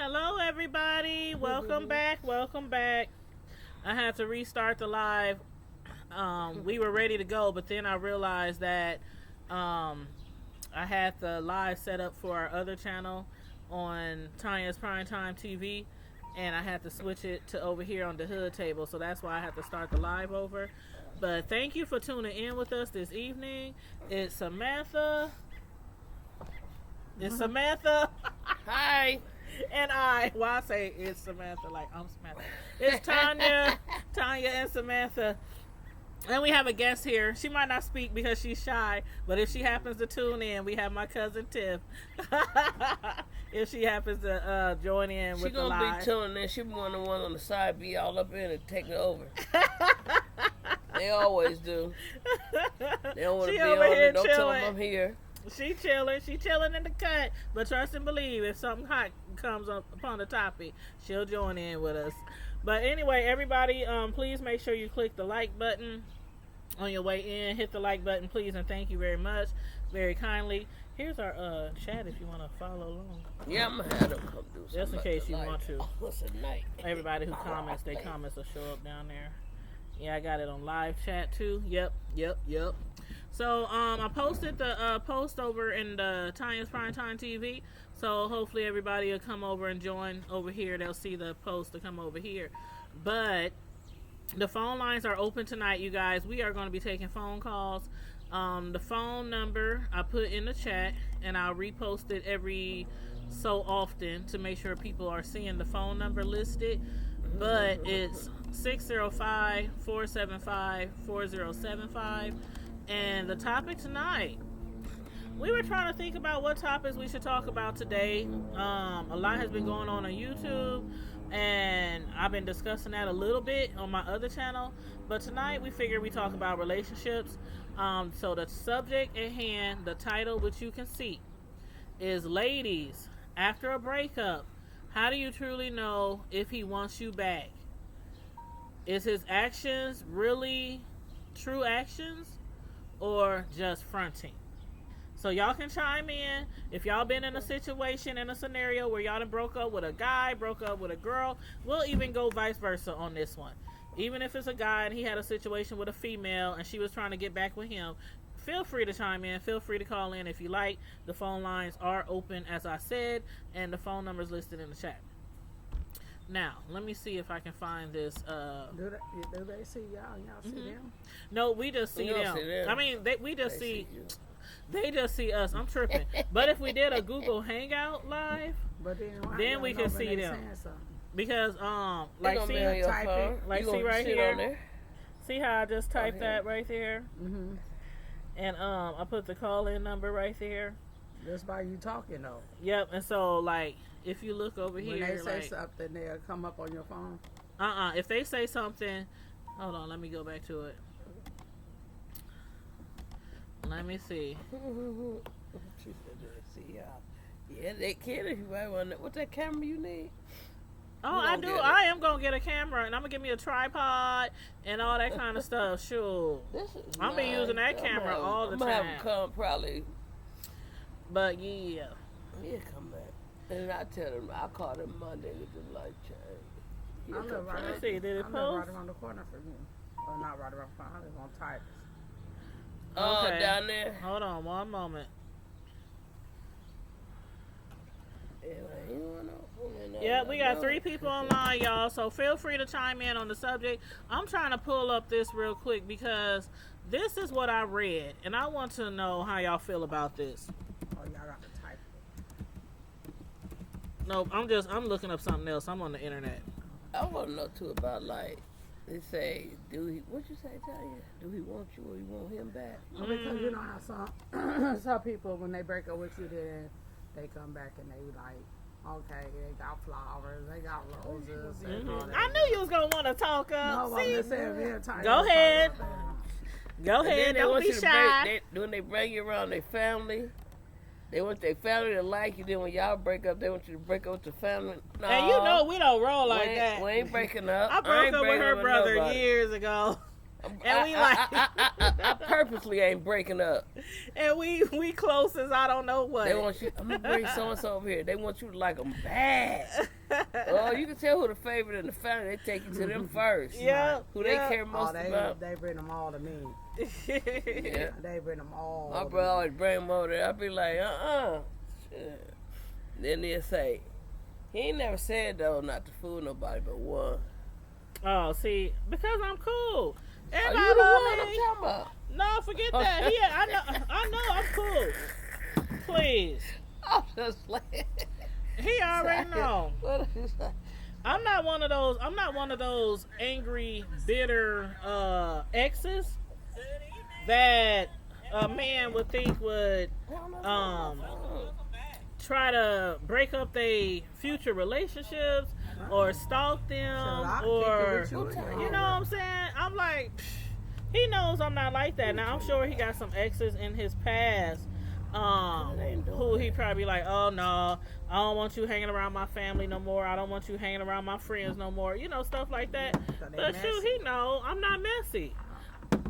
Hello, everybody. Welcome back. Welcome back. I had to restart the live. We were ready to go, but then I realized that I had the live set up for our other channel on Tanya's Primetime TV, and I had to switch it to over here on the hood table, so that's why I had to start the live over. But thank you for tuning in with us this evening. It's Samantha. It's Samantha. Hi. And well, I say it's Samantha, like I'm Samantha. It's Tanya and Samantha. And we have a guest here. She might not speak because she's shy, but if she happens to tune in, we have my cousin Tiff. If she happens to join in with the live. She gonna be tuning in. She be one of the ones on the side, be all up in and taking over. They always do. They don't want to be on it. Don't tell them I'm here. She chilling in the cut. But trust and believe, if something hot comes up upon the topic, she'll join in with us. But anyway, everybody, please make sure you click the like button on your way in. Hit the like button, please, and thank you very much, very kindly. Here's our chat if you want to follow along. Yeah, I'm gonna have them come do something. Just in case you want to. What's a night? Everybody who comments, their comments will show up down there. Yeah, I got it on live chat too. Yep. So I posted the post over in the Tanya's Primetime TV. So hopefully everybody will come over and join over here. They'll see the post to come over here. But the phone lines are open tonight, you guys. We are going to be taking phone calls. The phone number I put in the chat, and I'll repost it every so often to make sure people are seeing the phone number listed. But it's 605-475-4075. And the topic tonight, we were trying to think about what topics we should talk about today. A lot has been going on YouTube, and I've been discussing that a little bit on my other channel. But tonight we figured we talk about relationships. So the subject at hand, the title, which you can see, is Ladies, After a Breakup, how do you truly know if he wants you back? Is his actions really true actions or just fronting? So y'all can chime in if y'all been in a situation, in a scenario where y'all done broke up with a guy, broke up with a girl. We'll even go vice versa on this one. Even if it's a guy and he had a situation with a female and she was trying to get back with him, feel free to chime in. Feel free to call in if you like. The phone lines are open, as I said, and the phone number is listed in the chat. Now, let me see if I can find this. Do they see y'all? Y'all see them? No, we just see them. I mean, we just see they just see us. I'm tripping. But if we did a Google Hangout live, then we can see them. Because like see right here. See how I just typed that right there? Mm-hmm. And I put the call-in number right there. Just by you talking though. Yep. And so like if you look over here, when they say something, they'll come up on your phone. If they say something, hold on, let me go back to it. Let me see. Yeah, they can if you want. What's that camera you need? Oh, I do. I am gonna get a camera, and I'm gonna get me a tripod and all that kind of stuff. Sure, I'm been using that camera all the time. I'm gonna have them come probably. But yeah, come back. And I tell them, I call them Monday with the light change. I'm right around the corner from you. Well, not right around the corner. I live on Titus. Oh, okay. Down there? Hold on one moment. Yeah, we got 3 people online, y'all. So feel free to chime in on the subject. I'm trying to pull up this real quick because this is what I read. And I want to know how y'all feel about this. Oh, y'all got to type it. No, I'm looking up something else. I'm on the internet. I want to know too about like they say, what you say, Tanya? Do he want you or you want him back? Well, because you know how some people when they break up with you, then they come back and they like, okay, they got flowers, they got roses. And all that. I knew you was gonna want to talk up. No, see? Go ahead. Go ahead. Don't be shy. When they bring you around their family. They want their family to like you. Then when y'all break up, they want you to break up with the family. No, and you know we don't roll like that. We ain't breaking up. I broke up with her brother years ago. And we like, I purposely ain't breaking up. And we close as I don't know what. They want you. I'm gonna bring so and so over here. They want you to like them bad. Oh, you can tell who the favorite in the family. They take you to them first. Yeah. Who they care most about. They bring them all to me. Yeah. They bring them all. My brother always bring them over there. I be like, Shit. Then they'll say, he ain't never said though not to fool nobody but one. Oh, see, because I'm cool. Are Everybody you the love one me. I'm talking about? No, forget that. Yeah, I know I'm cool. Please. I'm just like, He already know. What is that? I'm not one of those angry, bitter exes that a man would think would try to break up their future relationships or stalk them or you know what I'm saying? I'm like, he knows I'm not like that. Now I'm sure he got some exes in his past who he probably like, oh no, I don't want you hanging around my family no more. I don't want you hanging around my friends no more. You know, stuff like that. But shoot, he know I'm not messy.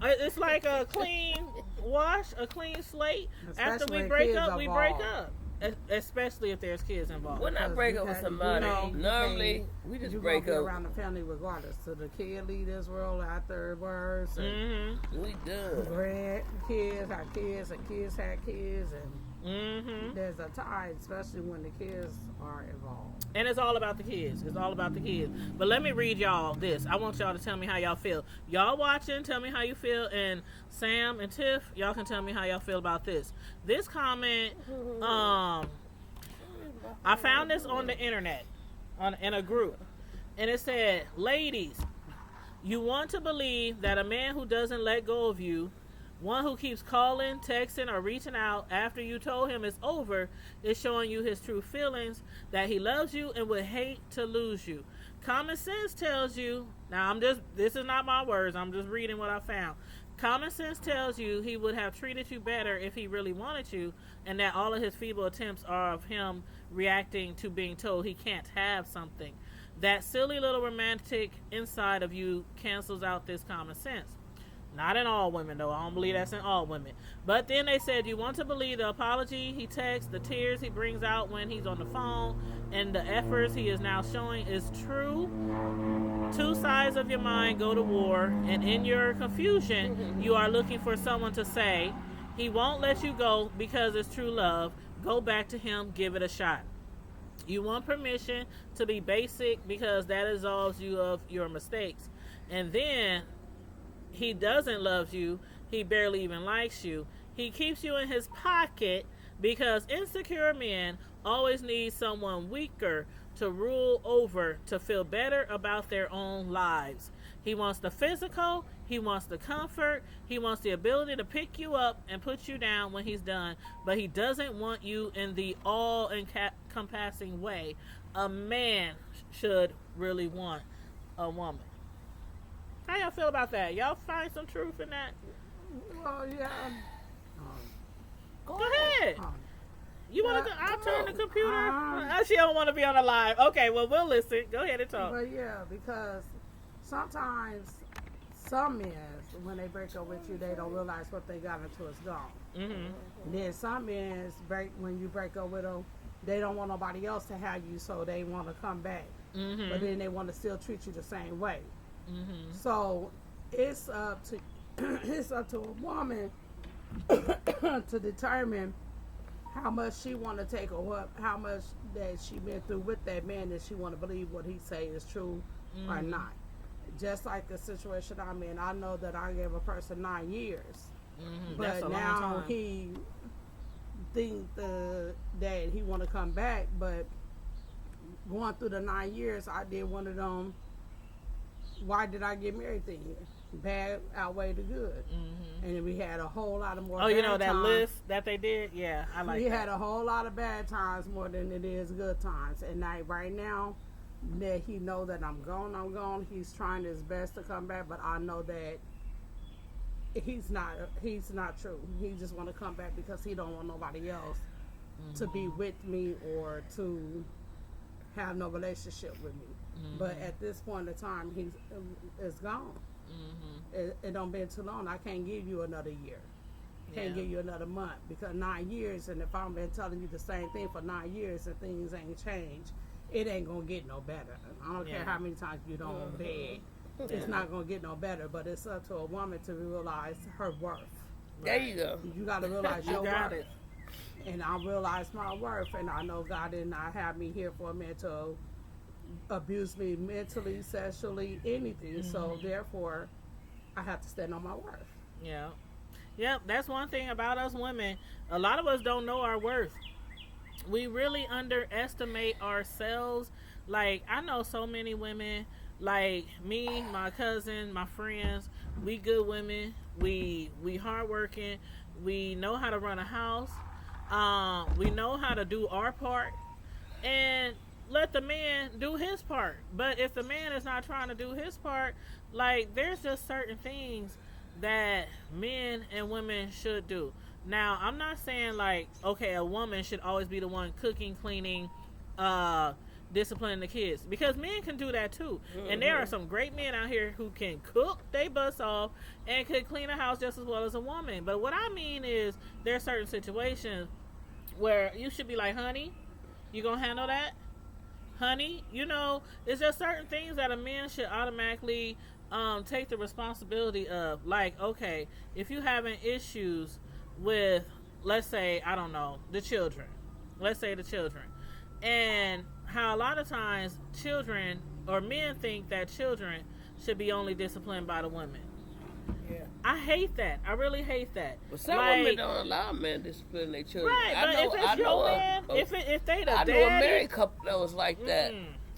It's like a clean wash, a clean slate. After we break up, we break up. Especially if there's kids involved. When I break up with somebody, normally we just break up. Around the family regardless. So the kid leave this world afterwards. We do. Kids had kids and kids had kids Mm-hmm. There's a tie, especially when the kids are involved. And it's all about the kids. It's all about the kids. But let me read y'all this. I want y'all to tell me how y'all feel. Y'all watching, tell me how you feel. And Sam and Tiff, y'all can tell me how y'all feel about this. This comment, I found this on the internet, in a group. And it said, ladies, you want to believe that a man who doesn't let go of you, one who keeps calling, texting, or reaching out after you told him it's over, is showing you his true feelings, that he loves you and would hate to lose you. Common sense tells you, now this is not my words, I'm just reading what I found. Common sense tells you he would have treated you better if he really wanted you, and that all of his feeble attempts are of him reacting to being told he can't have something. That silly little romantic inside of you cancels out this common sense. Not in all women, though. I don't believe that's in all women. But then they said you want to believe the apology he texts, the tears he brings out when he's on the phone, and the efforts he is now showing is true. Two sides of your mind go to war, and in your confusion, you are looking for someone to say, he won't let you go because it's true love. Go back to him, give it a shot. You want permission to be basic because that absolves you of your mistakes. And then he doesn't love you. He barely even likes you. He keeps you in his pocket because insecure men always need someone weaker to rule over to feel better about their own lives. He wants the physical. He wants the comfort. He wants the ability to pick you up and put you down when he's done. But he doesn't want you in the all-encompassing way a man should really want a woman. How y'all feel about that? Y'all find some truth in that? Well, yeah. Go ahead. You want to? I'll turn the computer. She don't want to be on the live. Okay, well we'll listen. Go ahead and talk. But yeah, because sometimes some men, when they break up with you, they don't realize what they got until it's gone. Mm-hmm. Then some men when you break up with them, they don't want nobody else to have you, so they want to come back. Mm-hmm. But then they want to still treat you the same way. Mm-hmm. So it's up to a woman to determine how much she want to take or how much that she been through with that man that she want to believe what he say is true or not. Just like the situation I'm in, I know that I gave a person 9 years, but now he think that he want to come back. But going through the 9 years, I did one of them. Why did I get married thing? Bad outweighed the good. Mm-hmm. And then we had a whole lot of more. Oh, you know that times. list that they did? Yeah, I like that. We had a whole lot of bad times more than it is good times. And right now, that he know that I'm gone. He's trying his best to come back, but I know that he's not true. He just want to come back because he don't want nobody else to be with me or to have no relationship with me. But at this point in time, he's gone. It don't been too long. I can't give you another year. Can't give you another month, because 9 years, and if I've been telling you the same thing for 9 years and things ain't changed, it ain't gonna get no better. I don't care how many times you don't beg. It's not gonna get no better. But it's up to a woman to realize her worth. There you go. You gotta realize your got worth. it. And I realize my worth, and I know God did not have me here for a man to abuse me mentally, sexually, anything. So therefore, I have to stand on my worth. Yeah. Yep, that's one thing about us women. A lot of us don't know our worth. We really underestimate ourselves. Like, I know so many women, like me, my cousin, my friends, we good women. We hardworking. We know how to run a house. We know how to do our part. And let the man do his part. But if the man is not trying to do his part, like, there's just certain things that men and women should do. Now, I'm not saying like, okay, a woman should always be the one cooking, cleaning, disciplining the kids, because men can do that too. And there are some great men out here who can cook they butts off and could clean a house just as well as a woman. But what I mean is, there are certain situations where you should be like, honey, you gonna handle that? Honey, you know, it's just certain things that a man should automatically take the responsibility of. Like, okay, if you having issues with, let's say, I don't know, the children. Let's say the children. And how a lot of times children, or men think that children should be only disciplined by the women. Yeah. I hate that. I really hate that. But some like, women don't allow men to discipline their children. Right, but if it's your man, if they the daddy, I know a married couple that was like that.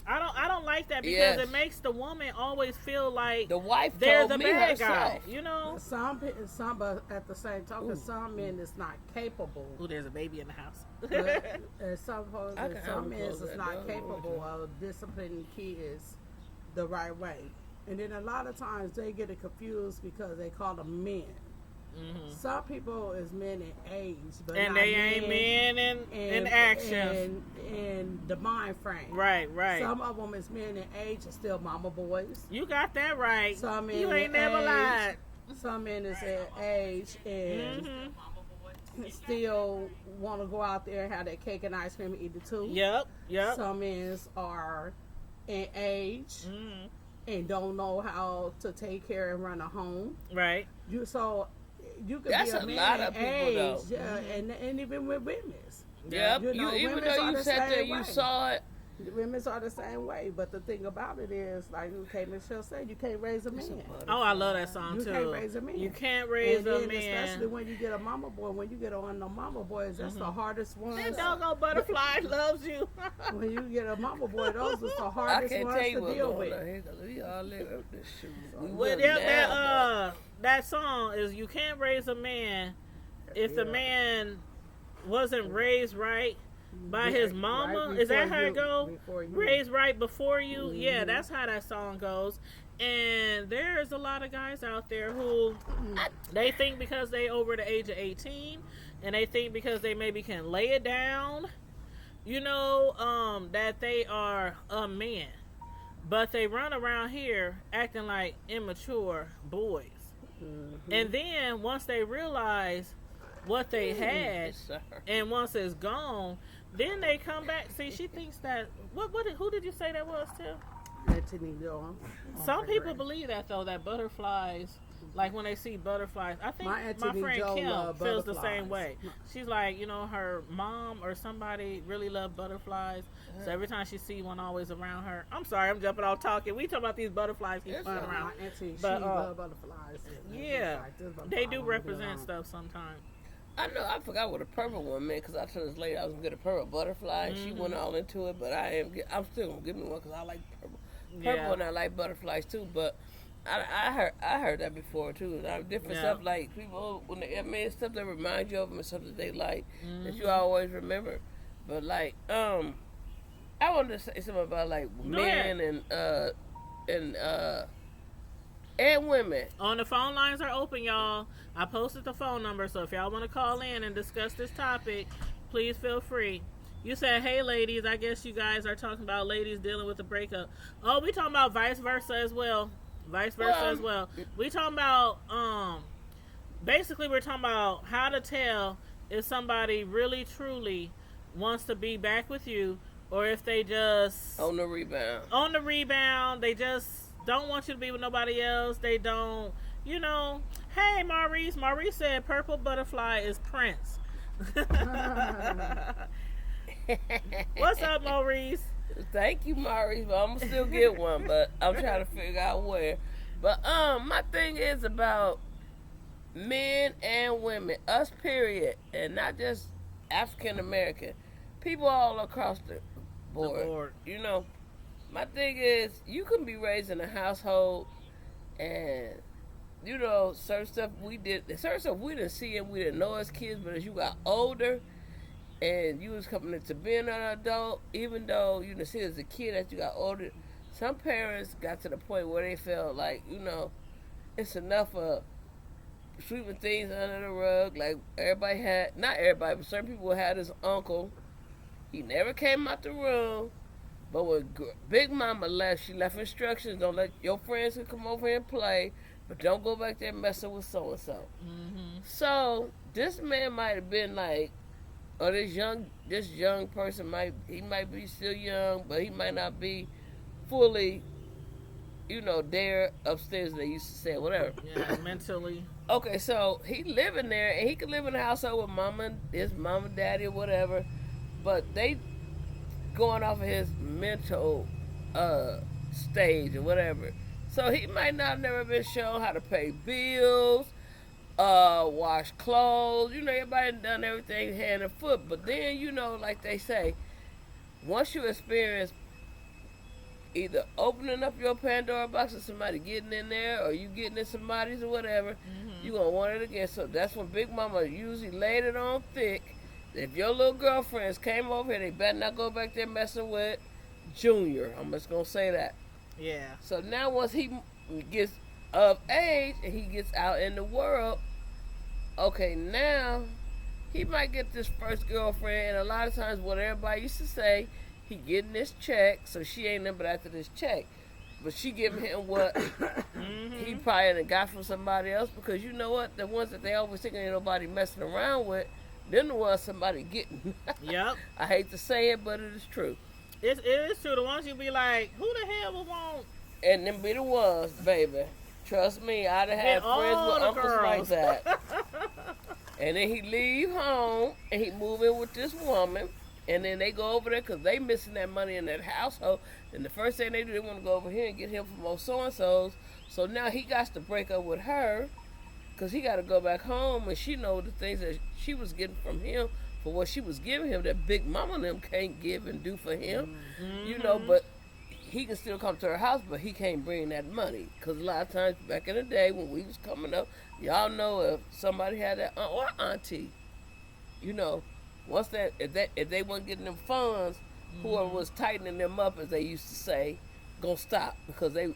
I don't like that, because it makes the woman always feel like the wife they're told the me bad herself. guy. You know, some, but at the same token, some men is not capable. Ooh, there's a baby in the house. And some men is not capable of disciplining kids the right way. And then a lot of times they get it confused because they call them men. Some people is men in age, but and not they ain't men in action and the mind frame. Right. Some of them is men in age and still mama boys. You got that right. Some men you ain't never lied. Some men is in age and still want to go out there and have that cake and ice cream and eat it too. Yep. Some men are in age and don't know how to take care and run a home. Right. You could That's be a a man lot of in people, age, and even with women. Yep. You know, Even women's though are you the sat there, same you way. saw it. Women's are the same way, but the thing about it is, like Michelle said, you can't raise a man. Oh, I love that song You too. can't raise a man. You can't raise And a then man. especially when you get a mama boy. When you get on the mama boys, that's the hardest ones. That doggone butterfly loves you. When you get a mama boy, those are the I hardest can't ones tell you to what's deal going with. on here, 'cause we all live up this shit. We Well, will yeah, now, that song is, you can't raise a man if the man wasn't raised right by his mama. Right Is that before how it you. go? Before you. Raised right before you. Yeah, that's how that song goes. And there's a lot of guys out there who they think because they over the age of 18, and they think because they maybe can lay it down, you know, that they are a man. But they run around here acting like immature boys. And then once they realize what they had, Yes, sir. and once it's gone, then they come back. See, she thinks that, who did you say that was, Tim? Anthony Dillon. Some people believe that, though, that butterflies, like when they see butterflies, I think My my Auntie friend Jo Kim love feels the same butterflies. way. She's like, you know, her mom or somebody really loved butterflies, so every time she see one always around her. I'm sorry, I'm jumping off talking. We talking about these butterflies keep Yes, flying sir. around. My auntie, But, she love butterflies. Yeah, Like, this butterfly they do wanna be represent around. stuff sometimes. I know. I forgot what a purple one meant, because I told this lady I was gonna get a purple butterfly. She went all into it, but I'm still gonna give me one because I like purple. Yeah. And I like butterflies too. But I heard that before too. Different Yeah. stuff like people stuff that remind you of them and stuff that they like that you always remember. But like I wanted to say something about like men and women. On the phone lines are open, y'all. I posted the phone number, so if y'all want to call in and discuss this topic, please feel free. You said, hey, ladies, I guess you guys are talking about ladies dealing with a breakup. Oh, we talking about vice versa as well. Vice versa as well. We talking about basically we're talking about how to tell if somebody really truly wants to be back with you, or if they just on the rebound. On the rebound, they just don't want you to be with nobody else. They don't, Hey, Maurice. Maurice said purple butterfly is Prince. What's up, Maurice? Thank you, Maurice. But I'm gonna still get one, but I'm trying to figure out where. But my thing is about men and women, us period, and not just African American, people all across the board. My thing is, you can be raised in a household, and certain stuff we didn't see and we didn't know as kids, but as you got older and you was coming into being an adult, even though you didn't see it as a kid, as you got older, some parents got to the point where they felt like, it's enough of sweeping things under the rug. Like everybody had, not everybody, but certain people had this uncle. He never came out the room, but when Big Mama left, she left instructions: don't let your friends come over here and play, but don't go back there messing with so and so. So this man might have been like, or this young person might be still young, but he might not be fully, there upstairs, they used to say, whatever. Yeah, mentally. Okay, so he living there, and he could live in a household with his mama, daddy, or whatever, but they going off of his mental stage or whatever. So he might not have never been shown how to pay bills, wash clothes. Everybody done everything hand and foot. But then, like they say, once you experience either opening up your Pandora box and somebody getting in there, or you getting in somebody's or whatever, you going to want it again. So that's when Big Mama usually laid it on thick. If your little girlfriends came over here, they better not go back there messing with Junior. I'm just going to say that. Yeah. So now once he gets of age and he gets out in the world, okay, now he might get this first girlfriend, and a lot of times what everybody used to say, he getting this check, so she ain't nothing but after this check. But she giving him what he probably done got from somebody else, because you know what? The ones that they always think ain't nobody messing around with, then the ones somebody getting. Yep. I hate to say it, but it is true. It is true. The ones you be like, who the hell would want? And them be the ones, baby. Trust me, I done had friends with uncles like that. And then he leave home and he move in with this woman, and then they go over there because they missing that money in that household. And the first thing they do, they want to go over here and get him from old so-and-so's. So now he got to break up with her because he got to go back home, and she know the things that she was getting from him for what she was giving him that Big Mama and them can't give and do for him. But he can still come to her house, but he can't bring that money. Because a lot of times back in the day when we was coming up, y'all know if somebody had that aunt or auntie, once if they wasn't getting them funds, whoever was tightening them up, as they used to say, gonna stop, because they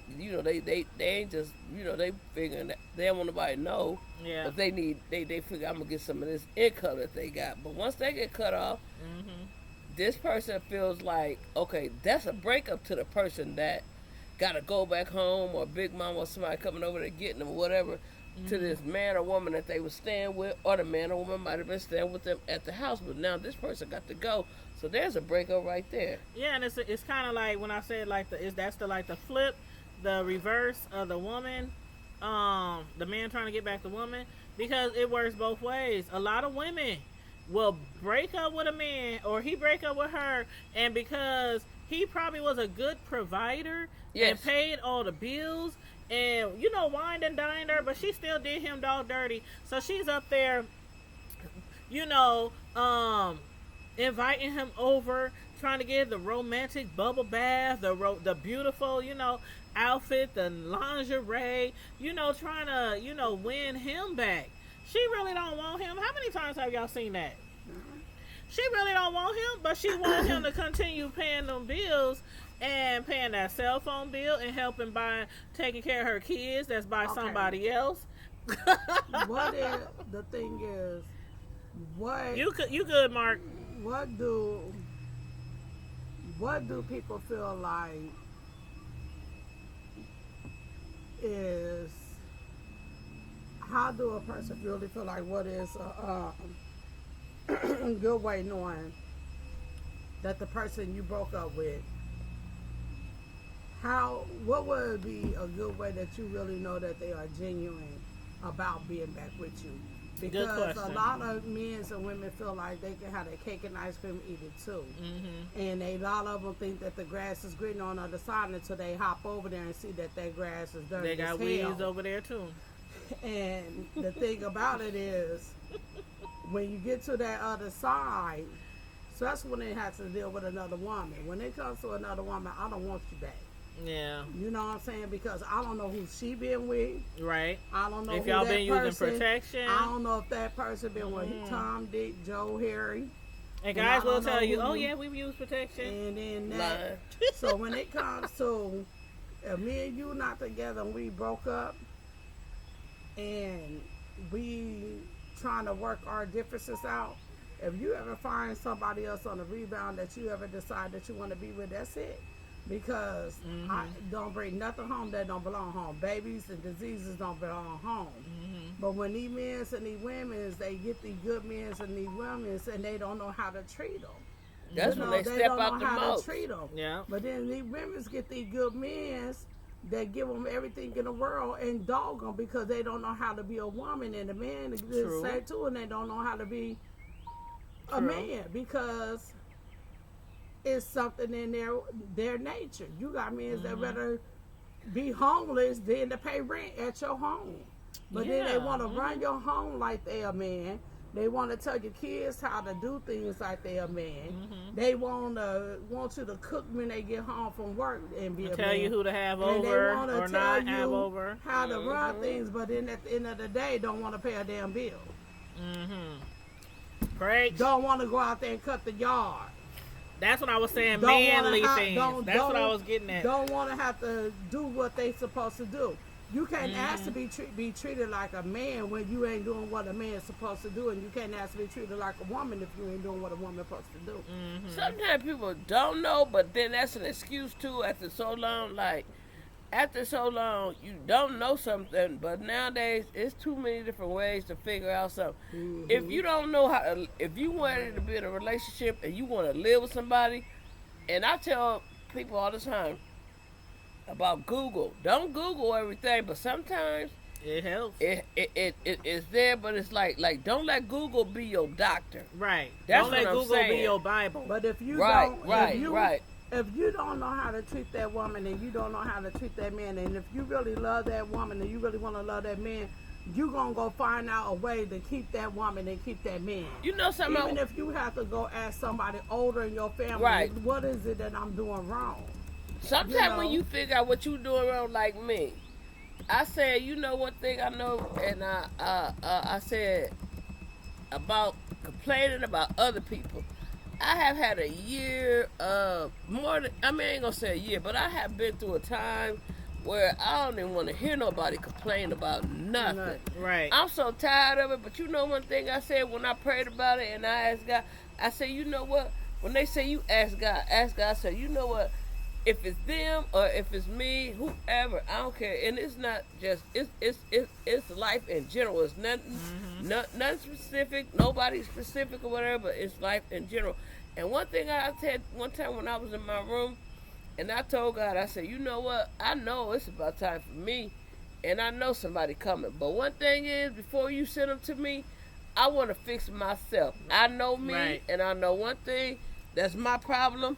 ain't just, they figuring that they don't want nobody to know. Yeah. But they figure I'm gonna get some of this income that they got. But once they get cut off, this person feels like, okay, that's a breakup to the person that gotta go back home, or Big Mama or somebody coming over there getting them or whatever, to this man or woman that they were staying with, or the man or woman might have been staying with them at the house, but now this person got to go. So there's a breakup right there. Yeah, and it's kind of like when I said like that's the flip, the reverse of the woman, the man trying to get back the woman, because it works both ways. A lot of women will break up with a man, or he break up with her, and because he probably was a good provider and paid all the bills and wined and dined her, but she still did him dog dirty. So she's up there, inviting him over, trying to get the romantic bubble bath, the beautiful, outfit, the lingerie, trying to, win him back. She really don't want him. How many times have y'all seen that? She really don't want him, but she wants him to continue paying them bills and paying that cell phone bill and helping taking care of her kids that's by somebody else. What is the thing is? What you good, Mark? What do people feel like is how do a person really feel like what is a good way knowing that the person you broke up with, what would be a good way that you really know that they are genuine about being back with you? Because a lot of men and women feel like they can have their cake and ice cream, eat it too. Mm-hmm. And a lot of them think that the grass is green on the other side until they hop over there and see that grass is dirty. They got weeds over there too. And the thing about it is, when you get to that other side, so that's when they have to deal with another woman. When it comes to another woman, I don't want you back. Yeah. You know what I'm saying? Because I don't know who she been with. Right. I don't know if who y'all that been person, using protection. I don't know if that person been with Tom, Dick, Joe, Harry. And guys will tell you, oh yeah, we've used protection. And then that. So when it comes to if me and you not together and we broke up and we trying to work our differences out, if you ever find somebody else on the rebound that you ever decide that you want to be with, that's it. Because I don't bring nothing home that don't belong home. Babies and diseases don't belong home. Mm-hmm. But when these men and these women, they get these good men and these women and they don't know how to treat them. That's when they step out the most. They don't know how to treat them. Yeah. But then these women get these good men that give them everything in the world and dog them because they don't know how to be a woman. And the man is say too, and they don't know how to be a man because it's something in their nature. You got men that rather be homeless than to pay rent at your home. But then they want to run your home like they a man. They want to tell your kids how to do things like they a man. They want you to cook when they get home from work and be a man. Tell you who to have and over they or not have over. How to run things, but then at the end of the day, don't want to pay a damn bill. Great. Don't want to go out there and cut the yard. That's what I was saying, manly things. That's what I was getting at. Don't want to have to do what they supposed to do. You can't ask to be treated like a man when you ain't doing what a man's supposed to do, and you can't ask to be treated like a woman if you ain't doing what a woman's supposed to do. Sometimes people don't know, but then that's an excuse too. After so long, you don't know something, but nowadays it's too many different ways to figure out something. If you don't know if you wanted to be in a relationship and you want to live with somebody, and I tell people all the time about Google. Don't Google everything, but sometimes it helps. It's there, but it's like don't let Google be your doctor. Right. That's don't let what I'm Google saying. be your Bible. But if you if you don't know how to treat that woman and you don't know how to treat that man, and if you really love that woman and you really want to love that man, you gonna go find out a way to keep that woman and keep that man. You know something? Even if you have to go ask somebody older in your family, what is it that I'm doing wrong? Sometimes when you figure out what you doing wrong, like me, I said, you know one thing I know, and I said about complaining about other people. I have had a year of I ain't gonna say a year, but I have been through a time where I don't even want to hear nobody complain about nothing. Right. I'm so tired of it, but you know one thing I said when I prayed about it and I asked God, I said, you know what? When they say you ask God, I said, you know what? If it's them or if it's me, whoever, I don't care. And it's not just it's life in general. It's nothing specific, nobody specific or whatever. But it's life in general. And one thing I said one time when I was in my room, and I told God, I said, you know what? I know it's about time for me, and I know somebody coming. But one thing is, before you send them to me, I want to fix myself. I know me, and I know one thing. That's my problem.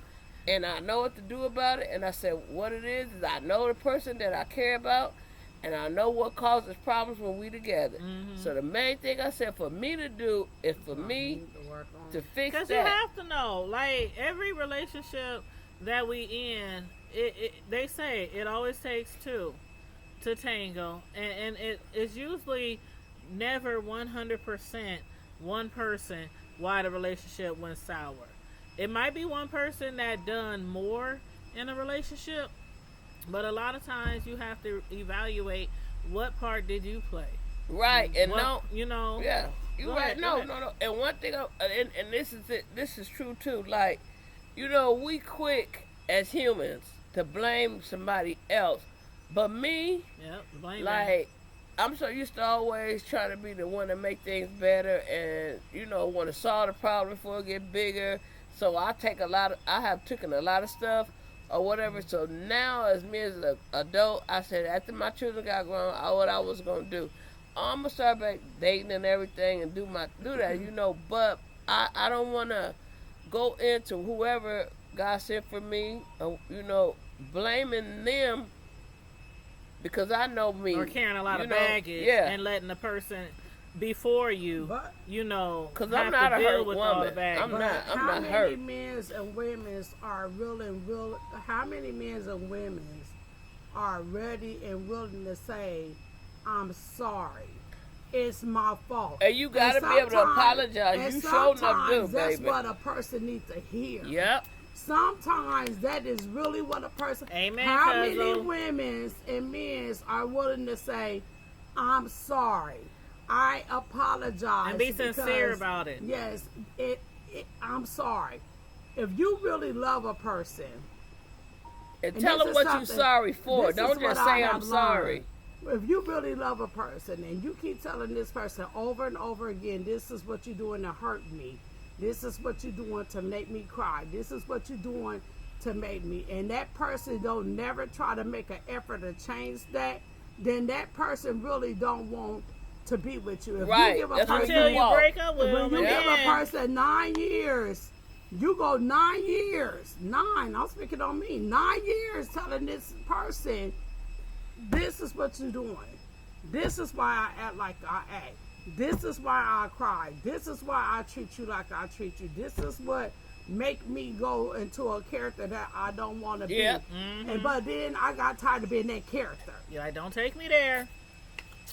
And I know what to do about it. And I said, what it is I know the person that I care about. And I know what causes problems when we together. So the main thing I said for me to do is for me to fix that. Because you have to know, like, every relationship that we in, they say it always takes two to tango. And it's usually never 100% one person why the relationship went sour. It might be one person that done more in a relationship, but a lot of times you have to evaluate what part did you play. Right, and Yeah. You're right. No. And one thing, and this is it. This is true too. Like, we quick as humans to blame somebody else But me, Yep, the blame game. like, I'm so used to always trying to be the one to make things better and, want to solve the problem before it get bigger. So I have taken a lot of stuff or whatever. So now, as me as an adult, I said after my children got grown, what I was gonna do, I'm gonna start back dating and everything and do that. But I don't wanna go into whoever God sent for me, blaming them because I know me. Or carrying a lot of baggage yeah. and letting the person before you, But Because have I'm not to a deal hurt with all the woman. baggage. I'm not how many hurt. men and women are real? How many men and women are ready and willing to say, "I'm sorry, it's my fault"? And you gotta be able to apologize. You sure enough do, that's baby. what a person needs to hear. Yep. Sometimes that is really what a person. Amen, How many Cuzzo. women and men are willing to say, "I'm sorry, I apologize," And be sincere because- about it. Yes, I'm sorry. If you really love a person, And and tell this them is what you're something- sorry for. this is Don't what just I say have I'm sorry. learned. If you really love a person and you keep telling this person over and over again, "This is what you're doing to hurt me. This is what you're doing to make me cry. This is what you're doing to make me," and that person don't never try to make an effort to change that, then that person really don't want to be with you. If Right. you give a That's what person, Until you walk. break up with when them, you and give a then person 9 years, you go 9 years, 9, I'm speaking on me, 9 years telling this person, "This is what you're doing. This is why I act like I act. This is why I cry. This is why I treat you like I treat you. This is what make me go into a character that I don't want to be." Yep. And but then I got tired of being that character. you're like, don't take me there.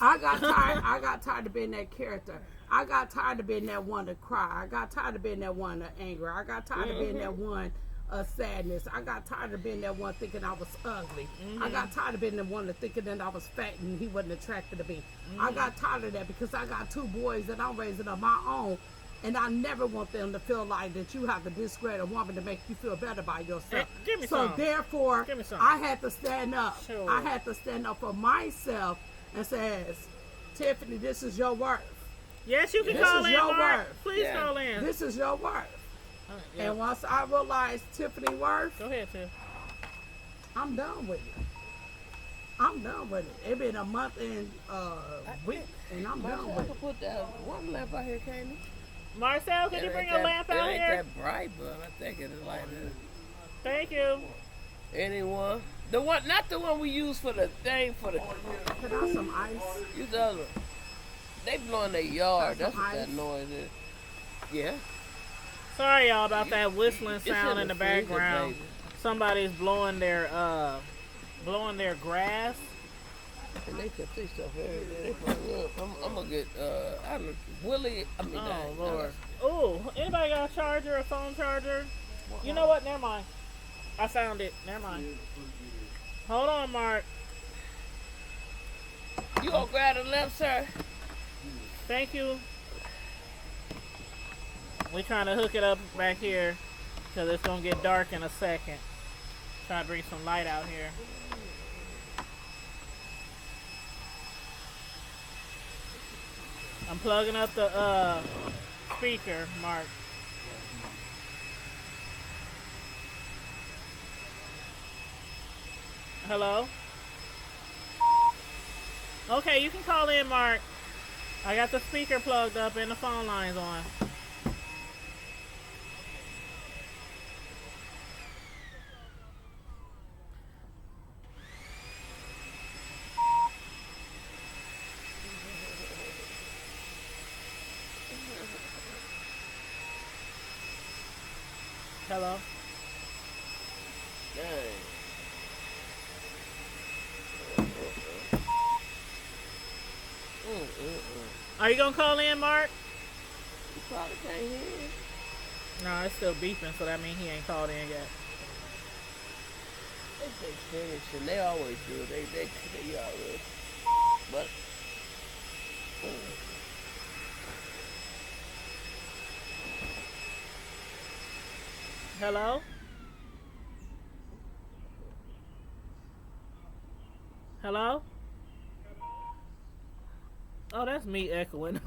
I got tired of being that character. I got tired of being that one to cry. I got tired of being that one to anger. I got tired of being that one of sadness. I got tired of being that one thinking I was ugly. I got tired of being the one that thinking that I was fat and he wasn't attracted to me. I got tired of that because I got 2 boys that I'm raising of my own. And I never want them to feel like that you have to discredit a woman to make you feel better by yourself. Hey, give me so some. therefore, Give me some. I had to stand up. Sure. I had to stand up for myself and says, "Tiffany, this is your worth. Yes, you can This call is in, your Mark. word. Please Yeah. call in. This is your worth." Yeah. And once I realized Tiffany worth, Go ahead, Tiff. I'm done with it. I'm done with it. It been a month and week, and I'm done Marcel, I with can it. put that one lamp out here, can't you? Marcel, can you bring a lamp out It ain't here? that bright, but I think it is like that. Thank you. Anyone? The one, not the one we use for the thing for the. Put out some ice. Use the other one. They blowing their yard. That's That's what that ice. noise is. Yeah. Sorry, y'all, about that whistling It's sound in the freezer, background. baby. Somebody's blowing their grass. And they kept their stuff every day. They probably up. I'm gonna get I don't know, Willie. I mean, Oh Lord. Oh, anybody got a charger, a phone charger? You know what? Never mind. I found it. Never mind. Hold on, Mark. You gonna grab the lamp, sir? Thank you. We're trying to hook it up back here because it's gonna get dark in a second. Try to bring some light out here. I'm plugging up the speaker, Mark. Hello? Okay, you can call in, Mark. I got the speaker plugged up and the phone lines on. Hello? Dang. Are you gonna call in, Mark? You probably can't hear it. No, it's still beeping, so that means he ain't called in yet. They finish, and they always do. They always. But. Hello? Hello? Oh, that's me echoing.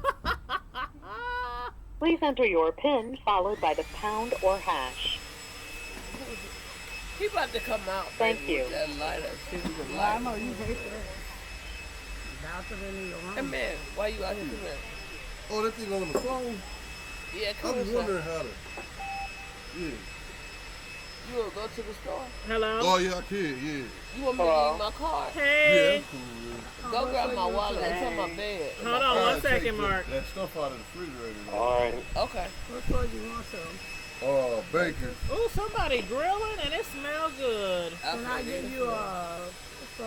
Please enter your PIN followed by the pound or hash. He about to come out. Thank baby, you. with that lighter. See if we can Well, I light know it. you hate that. Bouncing in your Hey room. man, why you out here doing? Oh, that thing on the phone? Yeah, I come was on. wondering how to. Yeah. You wanna go to the store? Hello? Oh, yeah, I can, yeah. You want me to give you my card? Yeah, Hey. that's cool, yeah. Go grab my you wallet. say? It's on my bed. Hold on I'll one take second, Mark. That stuff out of the refrigerator. though. Alright. Okay. What store you want to? Bacon. Ooh, somebody grilling and it smells good. Can I give you $5 to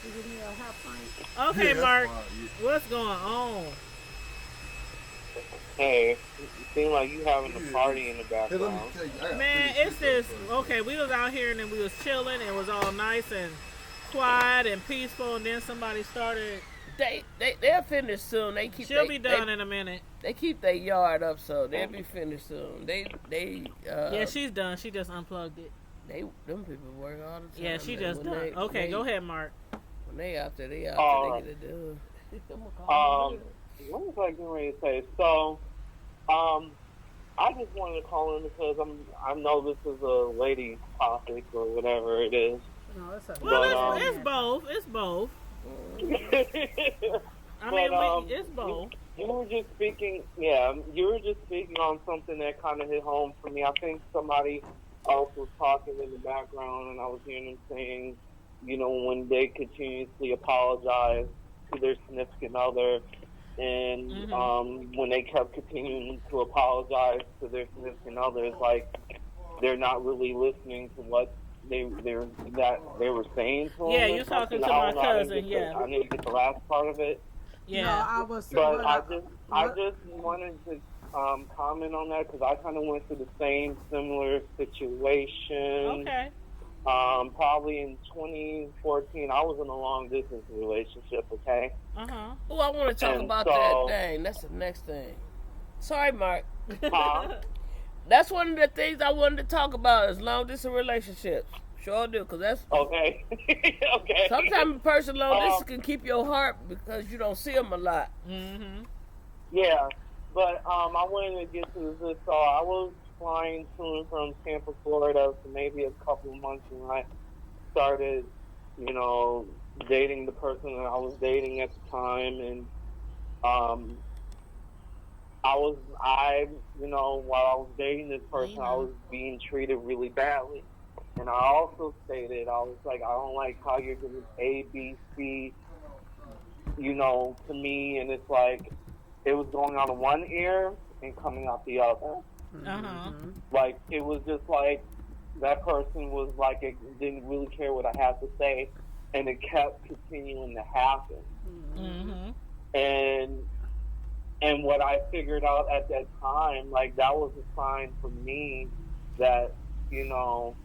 give me a half pint? Okay, Yeah, that's Mark. fine, yeah. What's going on? Hey, it seems like you having a party in the Hey, let me background. tell you. I gotta Man, finish it's this. up Okay, we was out here and then we was chilling. It was all nice and quiet and peaceful. And then somebody started. They'll finish soon. They keep. She'll be done in a minute. They keep their yard up, so they'll be finished soon. Yeah, she's done. She just unplugged it. Them people work all the time. Yeah, she man. just When done. they- Okay, when go they- ahead, Mark. When they out there, they Alright. get it done. What was I getting ready to say? So, I just wanted to call in because I know this is a lady topic or whatever it is. No, it's a Well, But, it's both. It's both. I But, mean, it's both. You were just speaking on something that kind of hit home for me. I think somebody else was talking in the background, and I was hearing them saying, you know, when they continuously apologize to their significant other, and when they kept continuing to apologize to their significant others, like they're not really listening to what they were saying to them. Yeah, or you're talking something. to I my don't know, I didn't cousin, get yeah. I didn't get the last part of it. No, Yeah. I was. But I just wanted to comment on that because I kind of went through the same similar situation. Okay. Probably in 2014, I was in a long distance relationship. Okay. Oh, I want to talk And about so- that thing. That's the next thing. Sorry, Mark. Huh? That's one of the things I wanted to talk about is long distance relationships. Sure do, because that's Okay. Okay. sometimes a person long distance can keep your heart because you don't see them a lot. Yeah, but I wanted to get to this. So I was flying to and from Tampa, Florida, for maybe a couple of months, and I started, you know, dating the person that I was dating at the time, and while I was dating this person, I was being treated really badly. And I also stated, I was like, I don't like how you're doing A, B, C, you know, to me. And it's like, it was going out of one ear and coming out the other. Like, it was just like, that person was like, it didn't really care what I had to say. And it kept continuing to happen. And what I figured out at that time, like, that was a sign for me that, you know,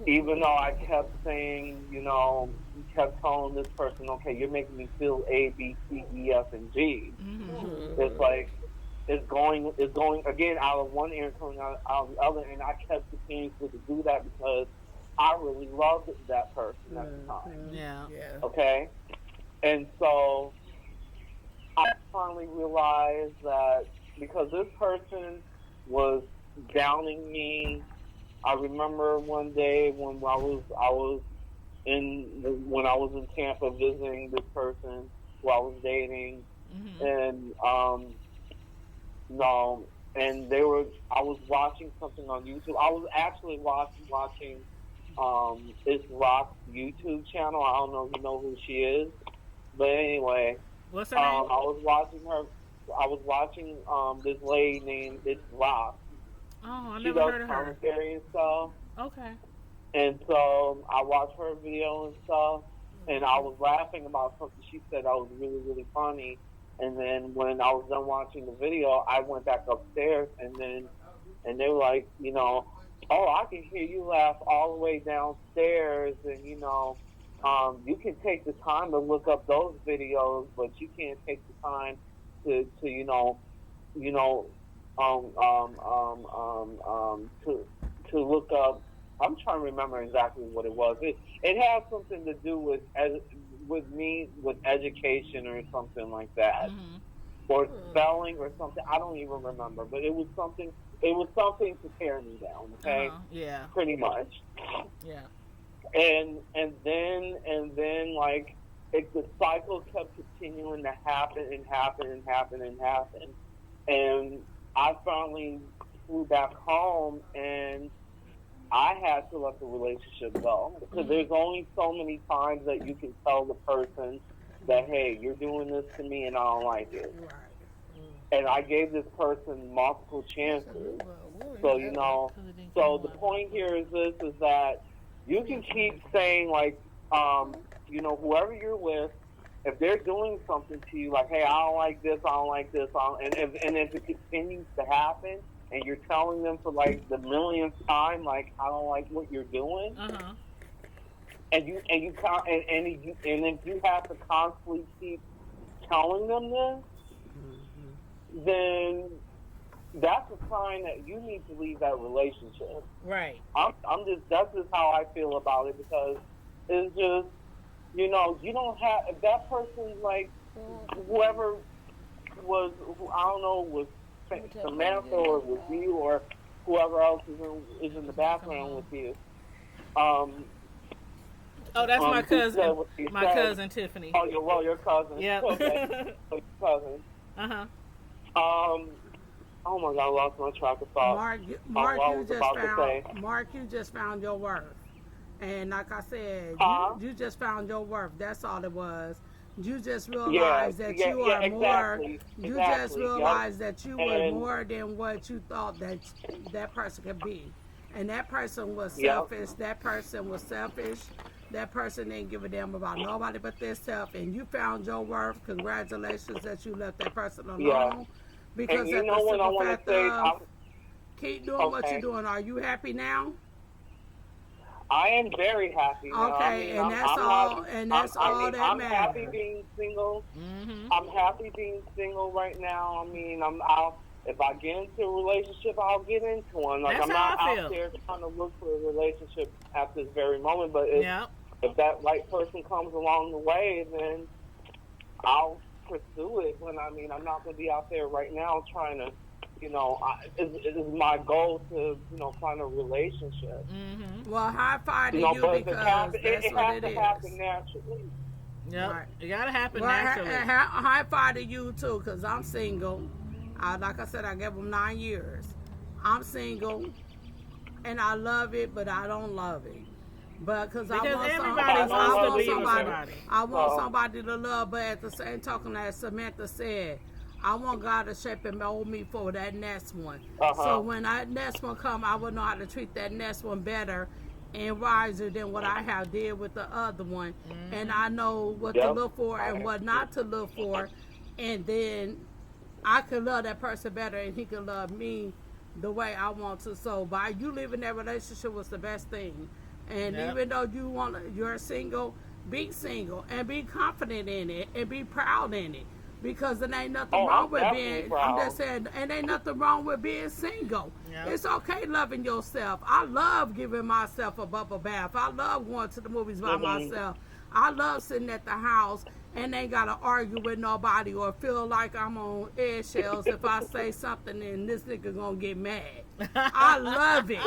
even though I kept saying, you know, kept telling this person, okay, you're making me feel A, B, C, E, F, and G. It's like, it's going again out of one ear and coming out of the other, and I kept continuing to do that because I really loved that person at the time. Yeah. Okay? And so I finally realized that because this person was downing me. I remember one day when I was in Tampa visiting this person who I was dating, and I was watching something on YouTube. I was actually watching this Rock's YouTube channel. I don't know if you know who she is, but anyway, What's her name? I was watching her. I was watching this lady named It's Rock. Oh, I She never does heard of her. commentary and stuff. Okay. And so I watched her video and stuff, and I was laughing about something she said that was really, really funny. And then when I was done watching the video, I went back upstairs, and they were like, you know, oh, I can hear you laugh all the way downstairs, and you know, you can take the time to look up those videos, but you can't take the time to to look up. I'm trying to remember exactly what it was. It has something to do with with me with education or something like that, Mhm. or spelling or something. I don't even remember, but it was something. It was something to tear me down. Okay, Yeah. pretty much. Yeah. And then like the cycle kept continuing to happen and happen and happen and happen, and I finally flew back home and I had to let the relationship go because there's only so many times that you can tell the person that, hey, you're doing this to me and I don't like it. Right. And I gave this person multiple chances. So, you know, so the point here is this, is that you can keep saying, like, you know, whoever you're with, if they're doing something to you, like, hey, I don't like this, I don't like this, and if it continues to happen, and you're telling them for, like, the millionth time, like, I don't like what you're doing, and if you have to constantly keep telling them this, then that's a sign that you need to leave that relationship. Right. That's just how I feel about it, because it's just, you know, you don't have, if that person, like, whoever was, I don't know, was Samantha or was you or whoever else is in the background with you. Oh, that's my cousin. My said. cousin Tiffany. Oh, your cousin. Yeah. Okay. Your cousin. Oh my God, I lost my track of thought. Mark, you just found your worth. And like I said, you just found your worth. That's all it was. You just realized that you are more. You just realized that you were more than what you thought that person could be. And that person was selfish. That person was selfish. That person didn't give a damn about nobody but themselves. And you found your worth. Congratulations that you left that person alone. Yeah. Because and you know what I want to say? Keep doing what you're doing. Are you happy now? I am very happy now. Okay, I mean, that's all that I'm matters. happy being single. I'm happy being single right now. I mean, if I get into a relationship, I'll get into one. Like, That's I'm how not I out feel. there trying to look for a relationship at this very moment. But if that right person comes along the way, then I'll pursue it. When I mean, I'm not going to be out there right now trying to, you know, it is my goal to, you know, find a relationship. Well, high five to You know, you but because it that's what has it to is. happen naturally. Yep. Right. It gotta happen Well, naturally. high five to you too, because I'm single. Like I said, I gave them 9 years. I'm single, and I love it, but I don't love it. But because I want somebody to love, but at the same token, as Samantha said, I want God to shape and mold me for that next one. So when that next one come, I will know how to treat that next one better and wiser than what I have did with the other one. And I know what to look for and what not to look for. And then I can love that person better and he can love me the way I want to. So by you leaving that relationship was the best thing. And even though you're single, be single and be confident in it and be proud in it. Because it ain't nothing wrong with being, I'm just saying, it ain't nothing wrong with being single. It's okay loving yourself. I love giving myself a bubble bath. I love going to the movies by myself. I love sitting at the house and ain't got to argue with nobody or feel like I'm on eggshells if I say something and this nigga gonna get mad. I love it.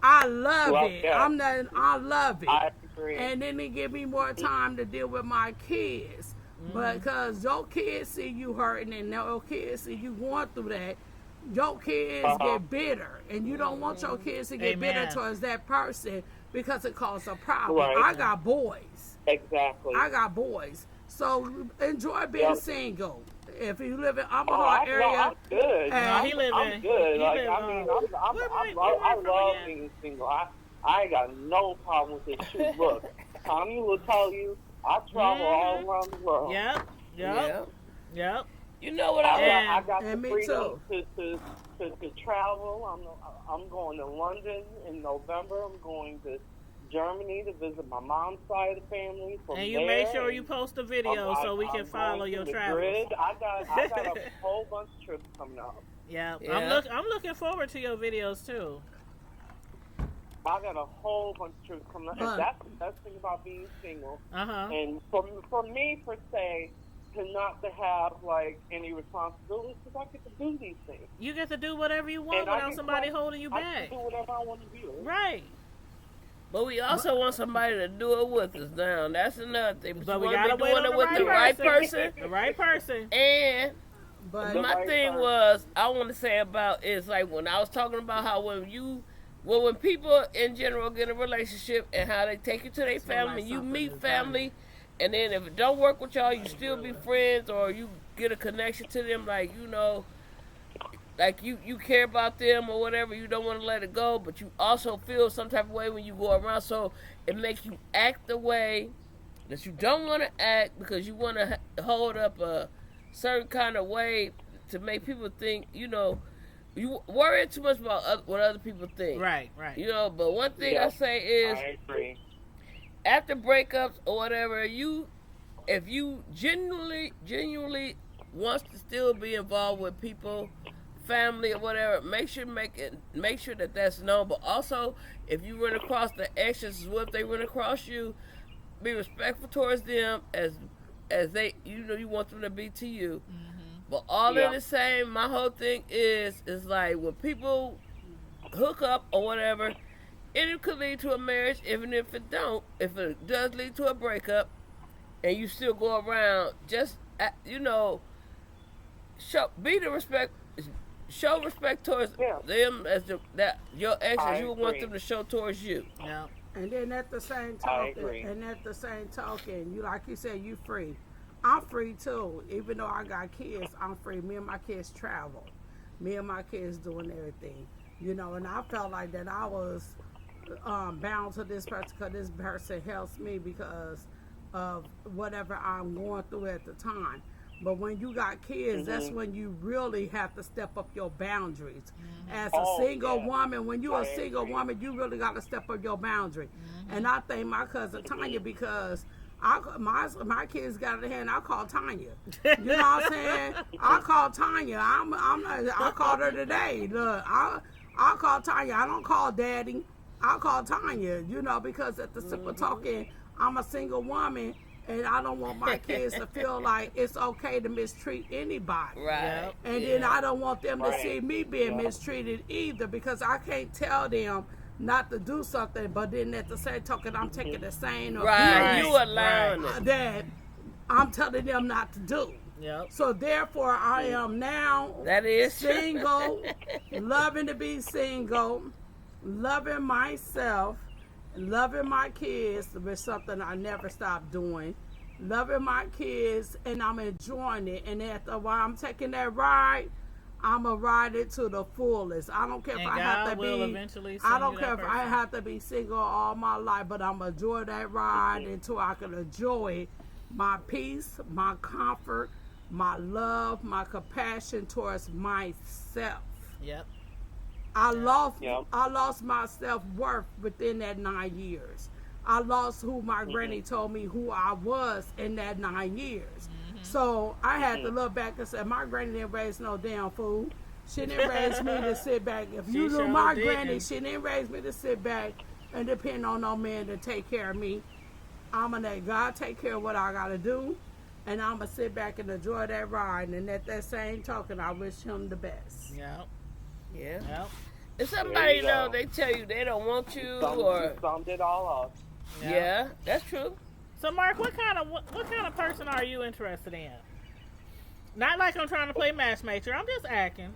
I love it. I love it. I agree. And then it give me more time to deal with my kids. But because your kids see you hurting and your kids see you going through that, your kids get bitter. And you don't want your kids to get bitter towards that person because it causes a problem. I got boys. Exactly. I got boys. So enjoy being single. If you live in Omaha area, I'm good. He live I'm in. good. He live, I love being single. I ain't got no problem with this. Shoot, look, Tommy will tell you. I travel all around the world. Yep. You know what I got the me freedom to travel. I'm going to London in November. I'm going to Germany to visit my mom's side of the family. And you make sure you post a video so we can follow your travels. I got a whole bunch of trips coming up. Yeah. I'm looking forward to your videos too. I got a whole bunch of trips coming up, But- and that's the best thing about being single. Uh-huh. And for me, per se, to not to have like any responsibilities, because I get to do these things. You get to do whatever you want And I without can somebody call- holding you I back. can do whatever I want to do. Right. But we also want somebody to do it with us now. That's another thing. But we wanna gotta be wait doing on it with the right person. The right person. And But The my right thing person. was, I want to say about is like when I was talking about how when people in general get in a relationship and how they take you to their family, like you something meet is family, and then if it don't work with y'all, you still be friends or you get a connection to them, like like you care about them or whatever. You don't want to let it go, but you also feel some type of way when you go around. So it makes you act the way that you don't want to act because you want to hold up a certain kind of way to make people think, you worry too much about what other people think. Right. But one thing Yeah. I say is, I agree. after breakups or whatever, if you genuinely wants to still be involved with people, family or whatever, make sure that that's known. But also, if you run across the exes, what if they run across you, be respectful towards them as they, you want them to be to you. But all in the same, my whole thing is like when people hook up or whatever, it could lead to a marriage, even if it does lead to a breakup, and you still go around, just show respect towards them as that your exes. You would want them to show towards you. Yeah. And then at the same I token, agree. you like you said, you free. I'm free too. Even though I got kids, I'm free. Me and my kids travel. Me and my kids doing everything. And I felt like that I was bound to this person because this person helps me because of whatever I'm going through at the time. But when you got kids, that's when you really have to step up your boundaries. As a single woman, when you're a single woman, you really got to step up your boundary. And I thank my cousin Tanya because my kids got out of hand. I called Tanya. You know what I'm saying? I called Tanya. I called her today. Look, I call Tanya. I don't call Daddy. I call Tanya. Because at the simple talking, I'm a single woman. And I don't want my kids to feel like it's okay to mistreat anybody. Right. And then I don't want them to see me being mistreated either because I can't tell them not to do something, but then at the same token, I'm taking the same Right. abuse You allowing it. that I'm telling them not to do. Yep. So therefore, I am now That is single, loving to be single, loving myself, loving my kids, which is something I never stopped doing. Loving my kids, and I'm enjoying it. And after while I'm taking that ride, I'm gonna ride it to the fullest. I don't care if And I have God to will be. eventually I send don't you care that if I person. have to be single all my life, but I'm gonna enjoy that ride until I can enjoy my peace, my comfort, my love, my compassion towards myself. Yep. I lost my self-worth within that 9 years. I lost who my granny told me who I was in that 9 years. So I had to look back and say, my granny didn't raise no damn fool. She didn't raise me to sit back. If you knew sure my didn't. granny, she didn't raise me to sit back and depend on no man to take care of me. I'm going to let God take care of what I got to do. And I'm going to sit back and enjoy that ride. And at that same token, I wish him the best. Yep. Yeah. Yep. If somebody There you go. they tell you they don't want you or Summed it all up. yeah, that's true. So, Mark, what kind of person are you interested in? Not like I'm trying to play matchmaker. I'm just asking.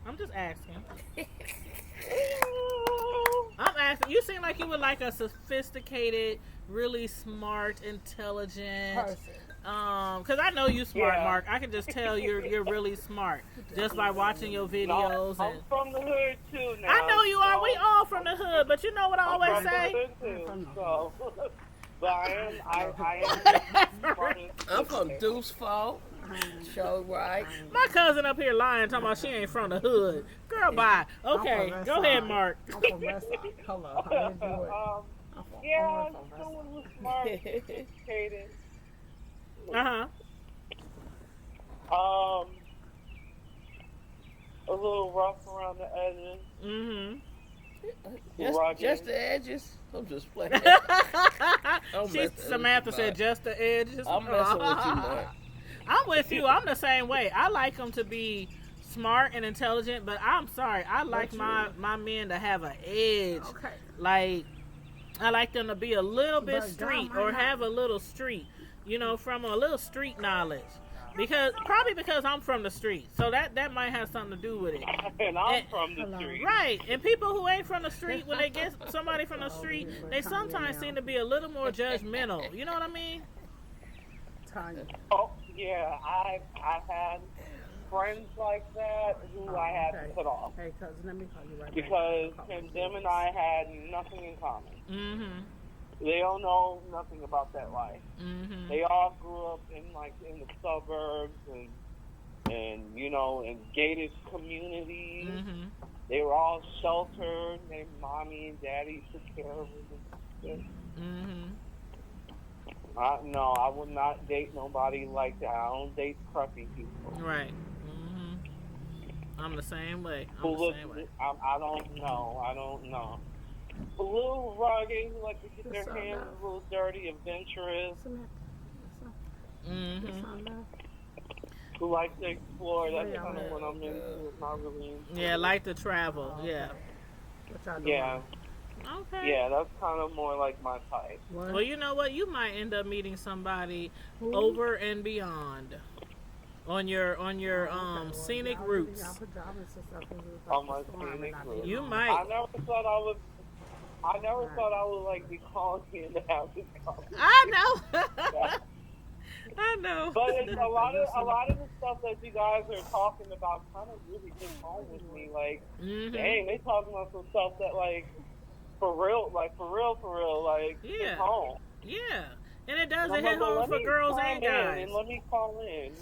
I'm asking. You seem like you would like a sophisticated, really smart, intelligent Person. Because I know you smart, Yeah. Mark. I can just tell you're really smart just by watching your videos. I'm And from the hood too now. I know you are. We all from the hood, but you know what I I'm always from say. the hood too. So, but I am smart and I'm from Deuce Fall. Show right. My cousin up here lying, talking about she ain't from the hood. Girl, bye. Okay, West go Side. ahead, Mark. I'm from West Side. Hello, how you doing? yeah, I'm from West someone who's smart, sophisticated. Uh huh. A little rough around the edges. Mm-hmm. Just, just the edges. I'm just playing. Samantha said just the edges. I'm messing with you, man. I'm with you. I'm the same way. I like them to be smart and intelligent, but I'm sorry. I like my men to have an edge. Okay. Like, I like them to be a little bit But street God, or why have a little street, from a little street knowledge. Because I'm from the street, so that might have something to do with it. And I'm from the street. Right, and people who ain't from the street, when they get somebody from the street, they sometimes seem to be a little more judgmental. You know what I mean? Tanya. Oh, yeah, I've had friends like that who I had to cut off. Hey, cousin, let me call you right Because back. them and I had nothing in common. Mm-hmm. They don't know nothing about that life. Mm-hmm. They all grew up in the suburbs and in gated communities. Mm-hmm. They were all sheltered. Their mommy and daddy took care of them. Mm-hmm. No, I would not date nobody like that. I don't date preppy people. Right. Mm-hmm. I'm the same way. I don't know. A little rugged, who like to get their hands a little dirty, adventurous, Mm-hmm. who like to explore. That's kind of what I'm into. It's not really into. Yeah, like to travel. Yeah. Yeah. Okay. Yeah, that's kind of more like my type. Well, you know what? You might end up meeting somebody over and beyond on your scenic routes. On my scenic route. You might. I never thought I would like be calling in to have this conversation. I know. I know. But it's a lot of the stuff that you guys are talking about kind of really hit home with me. Like, dang, they talking about some stuff that like for real, like hit home. Yeah. And it does. It hit home for girls and guys. And let me call in,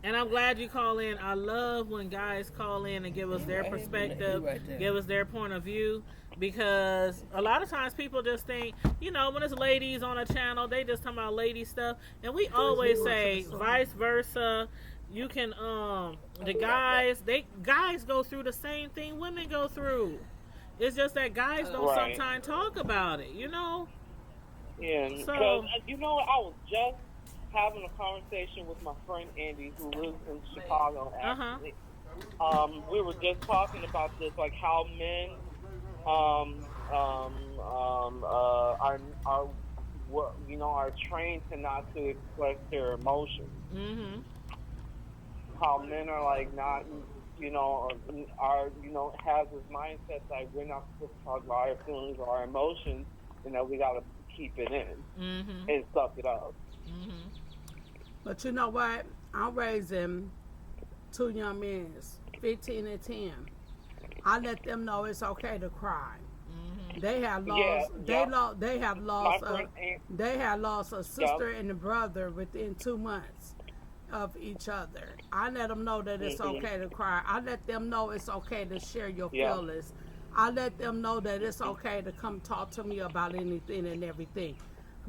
And I'm glad you call in. I love when guys call in and give us their perspective, give us their point of view. Because a lot of times people just think, when it's ladies on a channel, they just talk about lady stuff. And we always say vice versa. You can, the guys go through the same thing women go through. It's just that guys don't sometimes talk about it, Yeah, because, So- I was just having a conversation with my friend Andy, who lives in Chicago, actually. We were just talking about this, like how men are trained to not to express their emotions. Mm-hmm. How men are like not, has this mindset that we're not supposed to talk about our feelings or our emotions, and that we gotta keep it in and suck it up. Mm-hmm. But you know what? I'm raising two young men, 15 and 10. I let them know it's okay to cry. They have lost. They have lost. They have lost a sister and a brother within 2 months of each other. I let them know that it's okay to cry. I let them know it's okay to share your feelings. I let them know that it's okay to come talk to me about anything and everything,